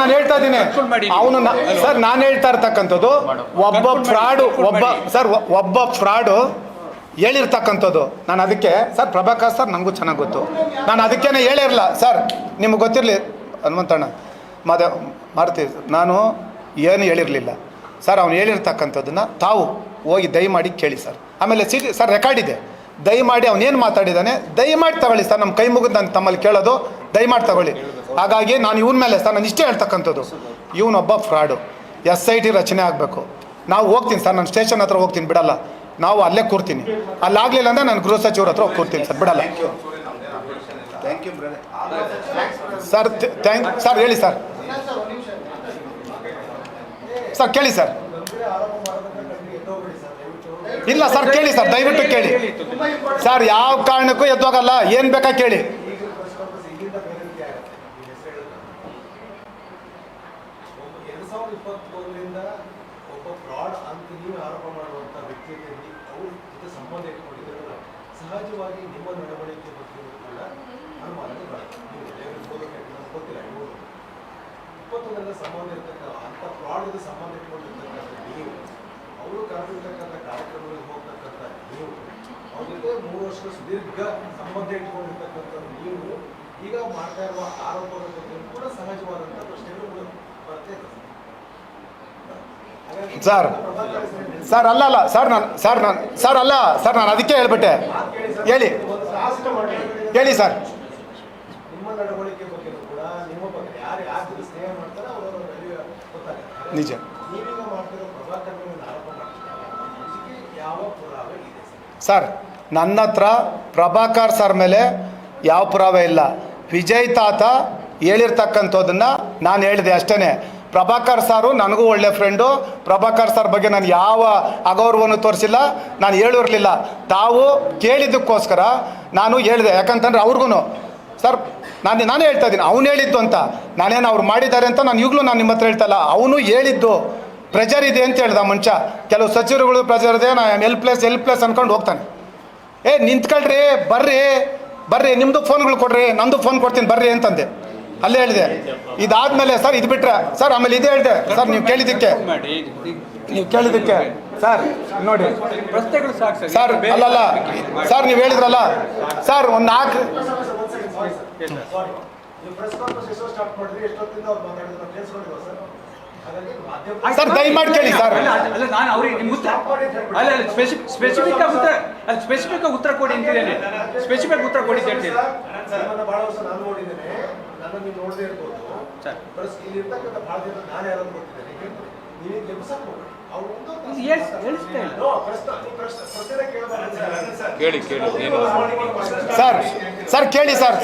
ನಾನು ಹೇಳ್ತಾ ಇದ್ದೀನಿ ಅವನು ಸರ್ ನಾನು ಹೇಳ್ತಾ ಇರ್ತಕ್ಕಂಥದ್ದು ಒಬ್ಬ ಫ್ರಾಡು ಹೇಳಿರ್ತಕ್ಕಂಥದ್ದು. ನಾನು ಅದಕ್ಕೆ ಸರ್ ಪ್ರಭಾಕರ್ ಸರ್ ನನಗೂ ಚೆನ್ನಾಗಿ ಗೊತ್ತು. ನಾನು ಅದಕ್ಕೇನೆ ಹೇಳಿರಲ್ಲ ಸರ್. ನಿಮ್ಗೆ ಗೊತ್ತಿರಲಿ ಹನುಮಂತಣ್ಣ ಮಾರುತಿ, ನಾನು ಏನು ಹೇಳಿರಲಿಲ್ಲ ಸರ್. ಅವ್ನು ಹೇಳಿರ್ತಕ್ಕಂಥದ್ದನ್ನು ತಾವು ಹೋಗಿ ದಯಮಾಡಿ ಕೇಳಿ ಸರ್. ಆಮೇಲೆ ಸರ್ ರೆಕಾರ್ಡ್ ಇದೆ. ದಯಮಾಡಿ ಅವನೇನು ಮಾತಾಡಿದ್ದಾನೆ ದಯಮಾಡಿ ತಗೊಳ್ಳಿ ಸರ್. ನಮ್ಮ ಕೈ ಮುಗಿದು ನಾನು ತಮ್ಮಲ್ಲಿ ಕೇಳೋದು ದಯಮಾಡಿ ತಗೊಳ್ಳಿ. ಹಾಗಾಗಿ ನಾನು ಇವನ ಮೇಲೆ ಸರ್ ನಾನು ಇಷ್ಟೇ ಹೇಳ್ತಕ್ಕಂಥದ್ದು, ಇವನೊಬ್ಬ ಫ್ರಾಡು. SIT ರಚನೆ ಆಗಬೇಕು. ನಾವು ಹೋಗ್ತೀನಿ ಸರ್, ನಾನು ಸ್ಟೇಷನ್ ಹತ್ರ ಹೋಗ್ತೀನಿ, ಬಿಡಲ್ಲ. ನಾವು ಅಲ್ಲೇ ಕೂರ್ತೀನಿ. ಅಲ್ಲಾಗಲಿಲ್ಲ ಅಂದರೆ ನಾನು ಗೃಹ ಸಚಿವರ ಹತ್ರ ಹೋಗಿ ಕೂರ್ತೀನಿ ಸರ್, ಬಿಡಲ್ಲ. ಸರ್ ಸರ್ ಹೇಳಿ ಸರ್. ಸರ್ ಕೇಳಿ ಸರ್. ಇಲ್ಲ ಸರ್ ಕೇಳಿ ಸರ್, ದಯವಿಟ್ಟು ಕೇಳಿ ಸರ್. ಯಾವ ಕಾರಣಕ್ಕೂ ಎದ್ದೋಗಲ್ಲ, ಏನು ಬೇಕಾ ಕೇಳಿ. ಸಹಜವಾಗಿ ನಿಮ್ಮ ನಡವಳಿಕೆ ಬಗ್ಗೆ ಕೂಡ ಅನುಮಾನಗಳು ಗೊತ್ತಿಲ್ಲ. 21ರಿಂದ ಸಂಬಂಧ ಇರ್ತಕ್ಕಂಥ ಅಂಥ ಫ್ರಾಡ್ಗೆ ಸಂಬಂಧ ಇಟ್ಕೊಂಡಿರ್ತಕ್ಕಂಥ ನೀವು, ಅವರು ಕರೆದಿರ್ತಕ್ಕಂಥ ಕಾರ್ಯಕ್ರಮಗಳಿಗೆ ಹೋಗ್ತಕ್ಕಂಥ ನೀವು, ಅವ್ರ ಜೊತೆ 3 ವರ್ಷದ ಸುದೀರ್ಘ ಸಂಬಂಧ ಇಟ್ಕೊಂಡಿರ್ತಕ್ಕಂಥ ನೀವು ಈಗ ಮಾಡ್ತಾ ಇರುವ ಆರೋಪದ ಬಗ್ಗೆ ಕೂಡ ಸಹಜವಾದಂಥ ಪ್ರಶ್ನೆಗಳು ಬರುತ್ತೆ. ಸರ್ ಅಲ್ಲ ನಾನು ಅದಕ್ಕೆ ಹೇಳ್ಬಿಟ್ಟೆ. ಹೇಳಿ ಸರ್. ನಿಮ್ಮ ನಡವಳಿಕೆ ಬಗ್ಗೆ ಕೂಡ ನಿಮ್ಮ ಬಗ್ಗೆ ಯಾರು ಸ್ನೇಹ ಮಾಡ್ತಾರೆ ಅವರ ಗೊತ್ತಾಗುತ್ತೆ. ನಿಜ. ನೀವೀಗ ಮಾಡ್ತಿರೋ ಪ್ರಭಾಕರ್ ಮೇಲೆ ಆರೋಪ ಮಾಡ್ತಿದ್ದಾರೆ, ಇದಕ್ಕೆ ಯಾವ ಪುರಾವೆ ಇದೆ ಸರ್? ನನ್ನ ಹತ್ರ ಪ್ರಭಾಕರ್ ಸರ್ ಮೇಲೆ ಯಾವ ಪುರಾವೆ ಇಲ್ಲ. ವಿಜಯ್ ತಾತ ಹೇಳಿರ್ತಕ್ಕಂಥದ್ದನ್ನು ನಾನು ಹೇಳಿದೆ ಅಷ್ಟೇ. ಪ್ರಭಾಕರ್ ಸಾರು ನನಗೂ ಒಳ್ಳೆ ಫ್ರೆಂಡು. ಪ್ರಭಾಕರ್ ಸರ್ ಬಗ್ಗೆ ನಾನು ಯಾವ ಅಗೌರವವನ್ನು ತೋರಿಸಿಲ್ಲ, ನಾನು ಹೇಳಿರಲಿಲ್ಲ. ತಾವು ಕೇಳಿದ್ದಕ್ಕೋಸ್ಕರ ನಾನು ಹೇಳಿದೆ. ಯಾಕಂತಂದರೆ ಅವ್ರಿಗೂ ಸರ್ ನಾನೇ ಹೇಳ್ತಾ ಇದ್ದೀನಿ, ಅವ್ನು ಹೇಳಿದ್ದು ಅಂತ. ನಾನೇನು ಅವ್ರು ಮಾಡಿದ್ದಾರೆ ಅಂತ ನಾನು ಈಗಲೂ ನಾನು ನಿಮ್ಮ ಹತ್ರ ಹೇಳ್ತಾ ಇಲ್ಲ. ಅವನು ಹೇಳಿದ್ದು ಪ್ರೆಜರ್ ಇದೆ ಅಂತ ಹೇಳ್ದ ಮನುಷ್ಯ. ಕೆಲವು ಸಚಿವರುಗಳು ಪ್ರೆಜರ್ ಇದೆ, ನಾನು ಹೆಲ್ಪ್ಲೆಸ್ ಅಂದ್ಕೊಂಡು ಹೋಗ್ತಾನೆ. ನಿಂತ್ಕೊಳ್ರಿ, ಬರ್ರಿ ನಿಮ್ಮದು ಫೋನ್ಗಳು ಕೊಡ್ರಿ, ನಂದು ಫೋನ್ ಕೊಡ್ತೀನಿ ಬರ್ರಿ ಅಂತಂದೆ. ಅಲ್ಲೇ ಹೇಳಿದೆ. ಇದಾದ್ಮೇಲೆ ಸರ್ ಇದು ಬಿಟ್ರೆ ಸರ್ ಆಮೇಲೆ ಇದೇ ಹೇಳಿದೆ ಸರ್. ನೀವು ಕೇಳಿದ್ದಕ್ಕೆ ಸರ್ ನೋಡಿ ಸರ್, ಅಲ್ಲಲ್ಲ ಸರ್ ನೀವು ಹೇಳಿದ್ರಲ್ಲ ಸರ್ ಒಂದು 4 ಸರ್ ದಯಮಾಡಿ ಕೇಳಿ ಸರ್. ನಾನು ಅವ್ರಿಗೆ ಸ್ಪೆಸಿಫಿಕ್ ಉತ್ತರ ಕೊಡಿ ಅಂತಿದ್ದೇನೆ. ಸ್ಪೆಸಿಫಿಕ್ ಉತ್ತರ ಕೊಡಿ ಅಂತ ಹೇಳ್ತೀನಿ. ಬಹಳ ವರ್ಷ ನಾನು ನೋಡಿದ್ದೇನೆ, ನನ್ನ ನೀವು ನೋಡದೇ ಇರ್ಬೋದು ಸರ್. ಇಲ್ಲಿ ಇರ್ತಕ್ಕಂಥ ಭಾಳ ಜನ ನಾನು ಯಾರು ಗೊತ್ತಿದ್ದೇನೆ, ನೀವು ಗೆಲ್ಸಕ್ಕೆ ಕೇಳಿ ಸರ್ ಕೇಳಿ ಸರ್.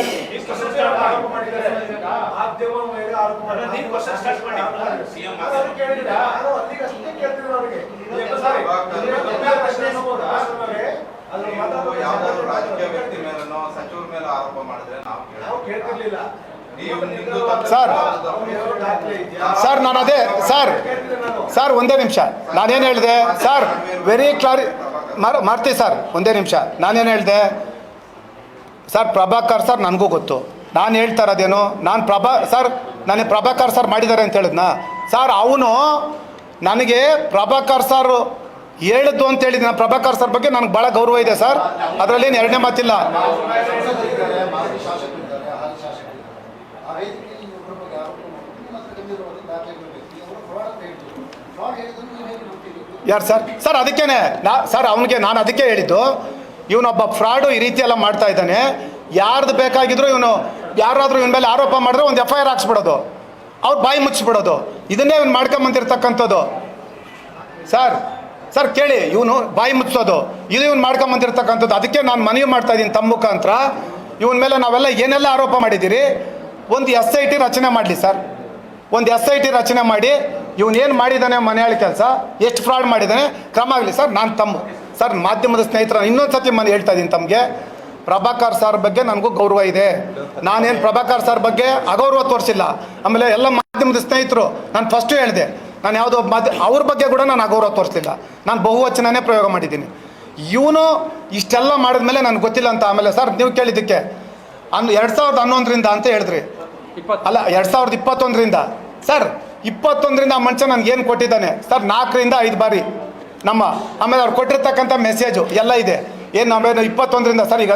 ರಾಜಕೀಯ ವ್ಯಕ್ತಿ ಮೇಲೋ ಸಚಿವರ ಮೇಲೆ ಆರೋಪ ಮಾಡಿದ್ರೆ ನಾವು ಕೇಳ್ತಿರ್ಲಿಲ್ಲ. ಸರ್ ನಾನು ಅದೇ ಸರ್ ಒಂದೇ ನಿಮಿಷ ನಾನೇನು ಹೇಳಿದೆ ಸರ್, ವೆರಿ ಮಾಡ್ತೀವಿ ಸರ್. ಒಂದೇ ನಿಮಿಷ ನಾನೇನು ಹೇಳಿದೆ ಸರ್, ಪ್ರಭಾಕರ್ ಸರ್ ನನಗೂ ಗೊತ್ತು. ನಾನು ಹೇಳ್ತಾ ಇರೋದೇನು, ನನಗೆ ಪ್ರಭಾಕರ್ ಸರ್ ಮಾಡಿದ್ದಾರೆ ಅಂತ ಹೇಳಿದ್ನಾ ಸರ್? ಅವನು ನನಗೆ ಪ್ರಭಾಕರ್ ಸರ್ ಹೇಳಿದ್ದು ಅಂತ ಹೇಳಿದ್ನ. ಪ್ರಭಾಕರ್ ಸರ್ ಬಗ್ಗೆ ನನಗೆ ಭಾಳ ಗೌರವ ಇದೆ ಸರ್, ಅದರಲ್ಲೇನು ಎರಡನೇ ಮಾತಿಲ್ಲ. ಯಾರು ಸರ್ ಅದಕ್ಕೇನೆ ಸರ್ ಅವನಿಗೆ ನಾನು ಅದಕ್ಕೆ ಹೇಳಿದ್ದು, ಇವನೊಬ್ಬ ಫ್ರಾಡು ಈ ರೀತಿ ಎಲ್ಲ ಮಾಡ್ತಾ ಇದ್ದಾನೆ. ಯಾರ್ದು ಬೇಕಾಗಿದ್ರು ಯಾರಾದರೂ ಇವನ ಮೇಲೆ ಆರೋಪ ಮಾಡಿದ್ರೆ ಒಂದು FIR ಹಾಕ್ಸ್ಬಿಡೋದು, ಅವ್ರು ಬಾಯಿ ಮುಚ್ಚಿಬಿಡೋದು, ಇದನ್ನೇ ಇವನು ಮಾಡ್ಕೊಂಬಂತಿರ್ತಕ್ಕಂಥದ್ದು. ಸರ್ ಕೇಳಿ, ಇವನು ಬಾಯಿ ಮುಚ್ಚೋದು ಇದು ಇವನು ಮಾಡ್ಕೊಂಬಂತಿರ್ತಕ್ಕಂಥದ್ದು. ಅದಕ್ಕೆ ನಾನು ಮನವಿ ಮಾಡ್ತಾ ಇದ್ದೀನಿ ತಮ್ಮ ಮುಖಾಂತರ, ಇವನ ಮೇಲೆ ನಾವೆಲ್ಲ ಏನೆಲ್ಲ ಆರೋಪ ಮಾಡಿದ್ದೀರಿ, ಒಂದು SIT ರಚನೆ ಮಾಡಲಿ ಸರ್. ಒಂದು SIT ರಚನೆ ಮಾಡಿ ಇವನೇನು ಮಾಡಿದ್ದಾನೆ ಮನೆಯಾಳಿ ಕೆಲಸ, ಎಷ್ಟು ಫ್ರಾಡ್ ಮಾಡಿದ್ದಾನೆ ಕ್ರಮ ಆಗಲಿ ಸರ್. ನಾನು ಸರ್ ಮಾಧ್ಯಮದ ಸ್ನೇಹಿತರ ಇನ್ನೊಂದು ಸತಿ ನಾನು ಹೇಳ್ತಾ ಇದ್ದೀನಿ ತಮಗೆ, ಪ್ರಭಾಕರ್ ಸರ್ ಬಗ್ಗೆ ನನಗೂ ಗೌರವ ಇದೆ. ನಾನೇನು ಪ್ರಭಾಕರ್ ಸರ್ ಬಗ್ಗೆ ಅಗೌರವ ತೋರಿಸಿಲ್ಲ. ಆಮೇಲೆ ಎಲ್ಲ ಮಾಧ್ಯಮದ ಸ್ನೇಹಿತರು ನಾನು ಫಸ್ಟು ಹೇಳಿದೆ, ನಾನು ಯಾವುದೋ ಅವ್ರ ಬಗ್ಗೆ ಕೂಡ ನಾನು ಅಗೌರವ ತೋರಿಸಲಿಲ್ಲ. ನಾನು ಬಹುವಚನನೇ ಪ್ರಯೋಗ ಮಾಡಿದ್ದೀನಿ. ಇವನು ಇಷ್ಟೆಲ್ಲ ಮಾಡಿದ್ಮೇಲೆ ನನಗೆ ಗೊತ್ತಿಲ್ಲ ಅಂತ. ಆಮೇಲೆ ಸರ್ ನೀವು ಕೇಳಿದ್ದಕ್ಕೆ 2011ರಿಂದ ಅಂತ ಹೇಳಿದ್ರಿ, ಅಲ್ಲ 2021ರಿಂದ ಸರ್. 21ರಿಂದ ಆ ಮನುಷ್ಯ ನನಗೇನು ಕೊಟ್ಟಿದ್ದಾನೆ ಸರ್, 4ರಿಂದ 5 ಬಾರಿ ಆಮೇಲೆ ಅವ್ರು ಕೊಟ್ಟಿರ್ತಕ್ಕಂಥ ಮೆಸೇಜು ಎಲ್ಲ ಇದೆ. ಏನು ಆಮೇಲೆ 21ರಿಂದ ಸರ್, ಈಗ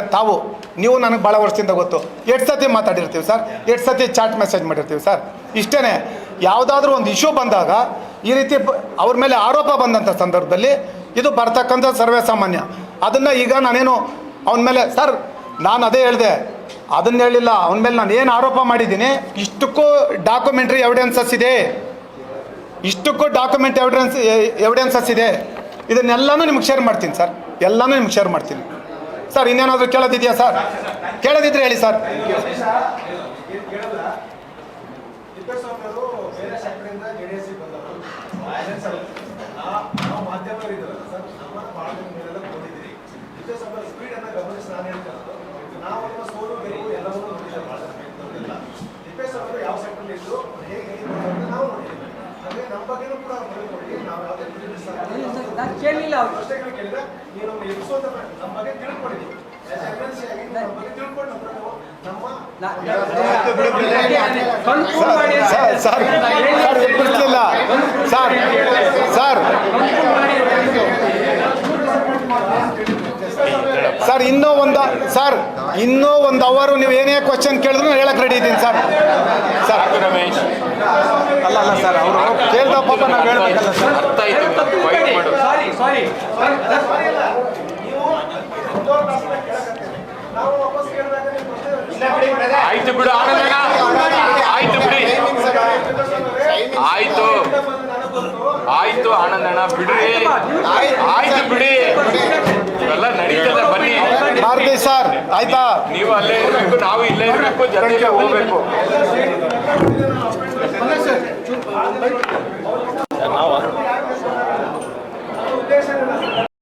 ನೀವು ನನಗೆ ಭಾಳ ವರ್ಷದಿಂದ ಗೊತ್ತು, 8 ಸತಿ ಮಾತಾಡಿರ್ತೀವಿ ಸರ್, 8 ಸತಿ ಚಾಟ್ ಮೆಸೇಜ್ ಮಾಡಿರ್ತೀವಿ ಸರ್. ಇಷ್ಟೇ. ಯಾವುದಾದ್ರೂ ಒಂದು ಇಶ್ಯೂ ಬಂದಾಗ ಈ ರೀತಿ ಅವ್ರ ಮೇಲೆ ಆರೋಪ ಬಂದಂಥ ಸಂದರ್ಭದಲ್ಲಿ ಇದು ಬರ್ತಕ್ಕಂಥ ಸರ್ವೇ ಸಾಮಾನ್ಯ. ಅದನ್ನು ಈಗ ನಾನೇನು ಅವನ ಮೇಲೆ ಸರ್, ನಾನು ಅದೇ ಹೇಳಿದೆ, ಅದನ್ನ ಹೇಳಿಲ್ಲ. ಅವನ ಮೇಲೆ ನಾನು ಏನು ಆರೋಪ ಮಾಡಿದ್ದೀನಿ ಇಷ್ಟಕ್ಕೂ ಡಾಕ್ಯುಮೆಂಟ್ರಿ ಎವಿಡೆನ್ಸಸ್ ಇದೆ, ಎವಿಡೆನ್ಸಸ್ ಇದೆ. ಇದನ್ನೆಲ್ಲನೂ ನಿಮ್ಗೆ ಶೇರ್ ಮಾಡ್ತೀನಿ ಸರ್, ಎಲ್ಲನೂ ನಿಮ್ಗೆ ಶೇರ್ ಮಾಡ್ತೀನಿ ಸರ್. ಇನ್ನೇನಾದರೂ ಕೇಳೋದಿದೆಯಾ ಸರ್? ಕೇಳೋದಿದ್ರೆ ಹೇಳಿ ಸರ್. ತಿಪ್ಪೇಸ್ವಾಮಿಯವರು ಬೇರೆ ಸೆಕ್ಟರಿಂದ JDS ಬಂದವರು. ನಾವು ಮಾಧ್ಯಮದವರು ಇದ್ದಾರಲ್ಲ ಸರ್, ನಮ್ಮ ಪಾಳದ ಮೇಲೆಲ್ಲ ಬಂದಿದ್ದೀರಿ. ತಿಪ್ಪೇಸ್ವಾಮಿಯವರ ಸ್ಪೀಡ್ ಅನ್ನ ಗಮನಿಸಿ ನಾನು ಹೇಳ್ತಿರೋದು, ನಾವು ನಮ್ಮ ಸೋಲು ಗೆಲುವು ಎಲ್ಲವನ್ನೂ ನೋಡಿದ್ದೇವೆ ಭಾಳಲ್ಲ. ತಿಪ್ಪೇಸ್ವಾಮಿಯವರು ಯಾವ ಸೆಕ್ಟರ್ ಇದ್ದು ಹೇಗೆ ನಾವು ನೋಡಿದ್ದೇವೆ. ಅಂದ್ರೆ ನಮ್ಮ ಬಗ್ಗೆನೂ ಕೂಡ ನೋಡಿ, ನಾವು ಯಾವುದೇ ನಾನು ಕೇಳಲಿಲ್ಲ ಅವ್ರು. ಪ್ರಶ್ನೆಗಳು ಕೇಳಿದ್ರೆ ನೀವು ಎಬ್ಸೋದ ನಮ್ಮ ಬಗ್ಗೆ ತಿಳ್ಕೊಂಡಿದ್ದೀವಿ. ನಮ್ಮ ಬಗ್ಗೆ ತಿಳ್ಕೊಂಡು ನಮ್ಮ ಸರ್ ಬಿಡಿಸ್ಲಿಲ್ಲ ಸರ್. ಇನ್ನೂ ಒಂದು ಅವರು ನೀವು ಏನೇ ಕ್ವಶನ್ ಕೇಳಿದ್ರು ಹೇಳಕ್ ರೆಡಿ ಇದ್ದೀನಿ ಸರ್. ರಮೇಶ್ ಅಲ್ಲ ಸರ್, ಅವರು ಕೇಳ್ದ ಪಾಪ ನಾವು ಹೇಳ್ಬೇಕಲ್ಲ ಸರ್. ಅರ್ಥ ಆಯ್ತು. ಸಾರಿ ನಾವು ವಾಪಸ್ ಕೇಳಿದಾಗ ನೀವು ಪ್ರಶ್ನೆ ಆಯ್ತು ಬಿಡು ಆನಂದಣ್ಣ, ಆಯ್ತು ಬಿಡಿ, ಆಯ್ತು ಆನಂದಣ್ಣ ಬಿಡ್ರಿ, ಆಯ್ತು ಬಿಡಿ, ಇವೆಲ್ಲ ನಡೀತದೆ. ಬನ್ನಿ ಭಾರತಿ ಸರ್, ಆಯ್ತಾ? ನೀವು ಅಲ್ಲೇ ಇರಬೇಕು, ನಾವು ಇಲ್ಲೇ ಇರಬೇಕು, ಜೊತೆಗೆ ಹೋಗ್ಬೇಕು.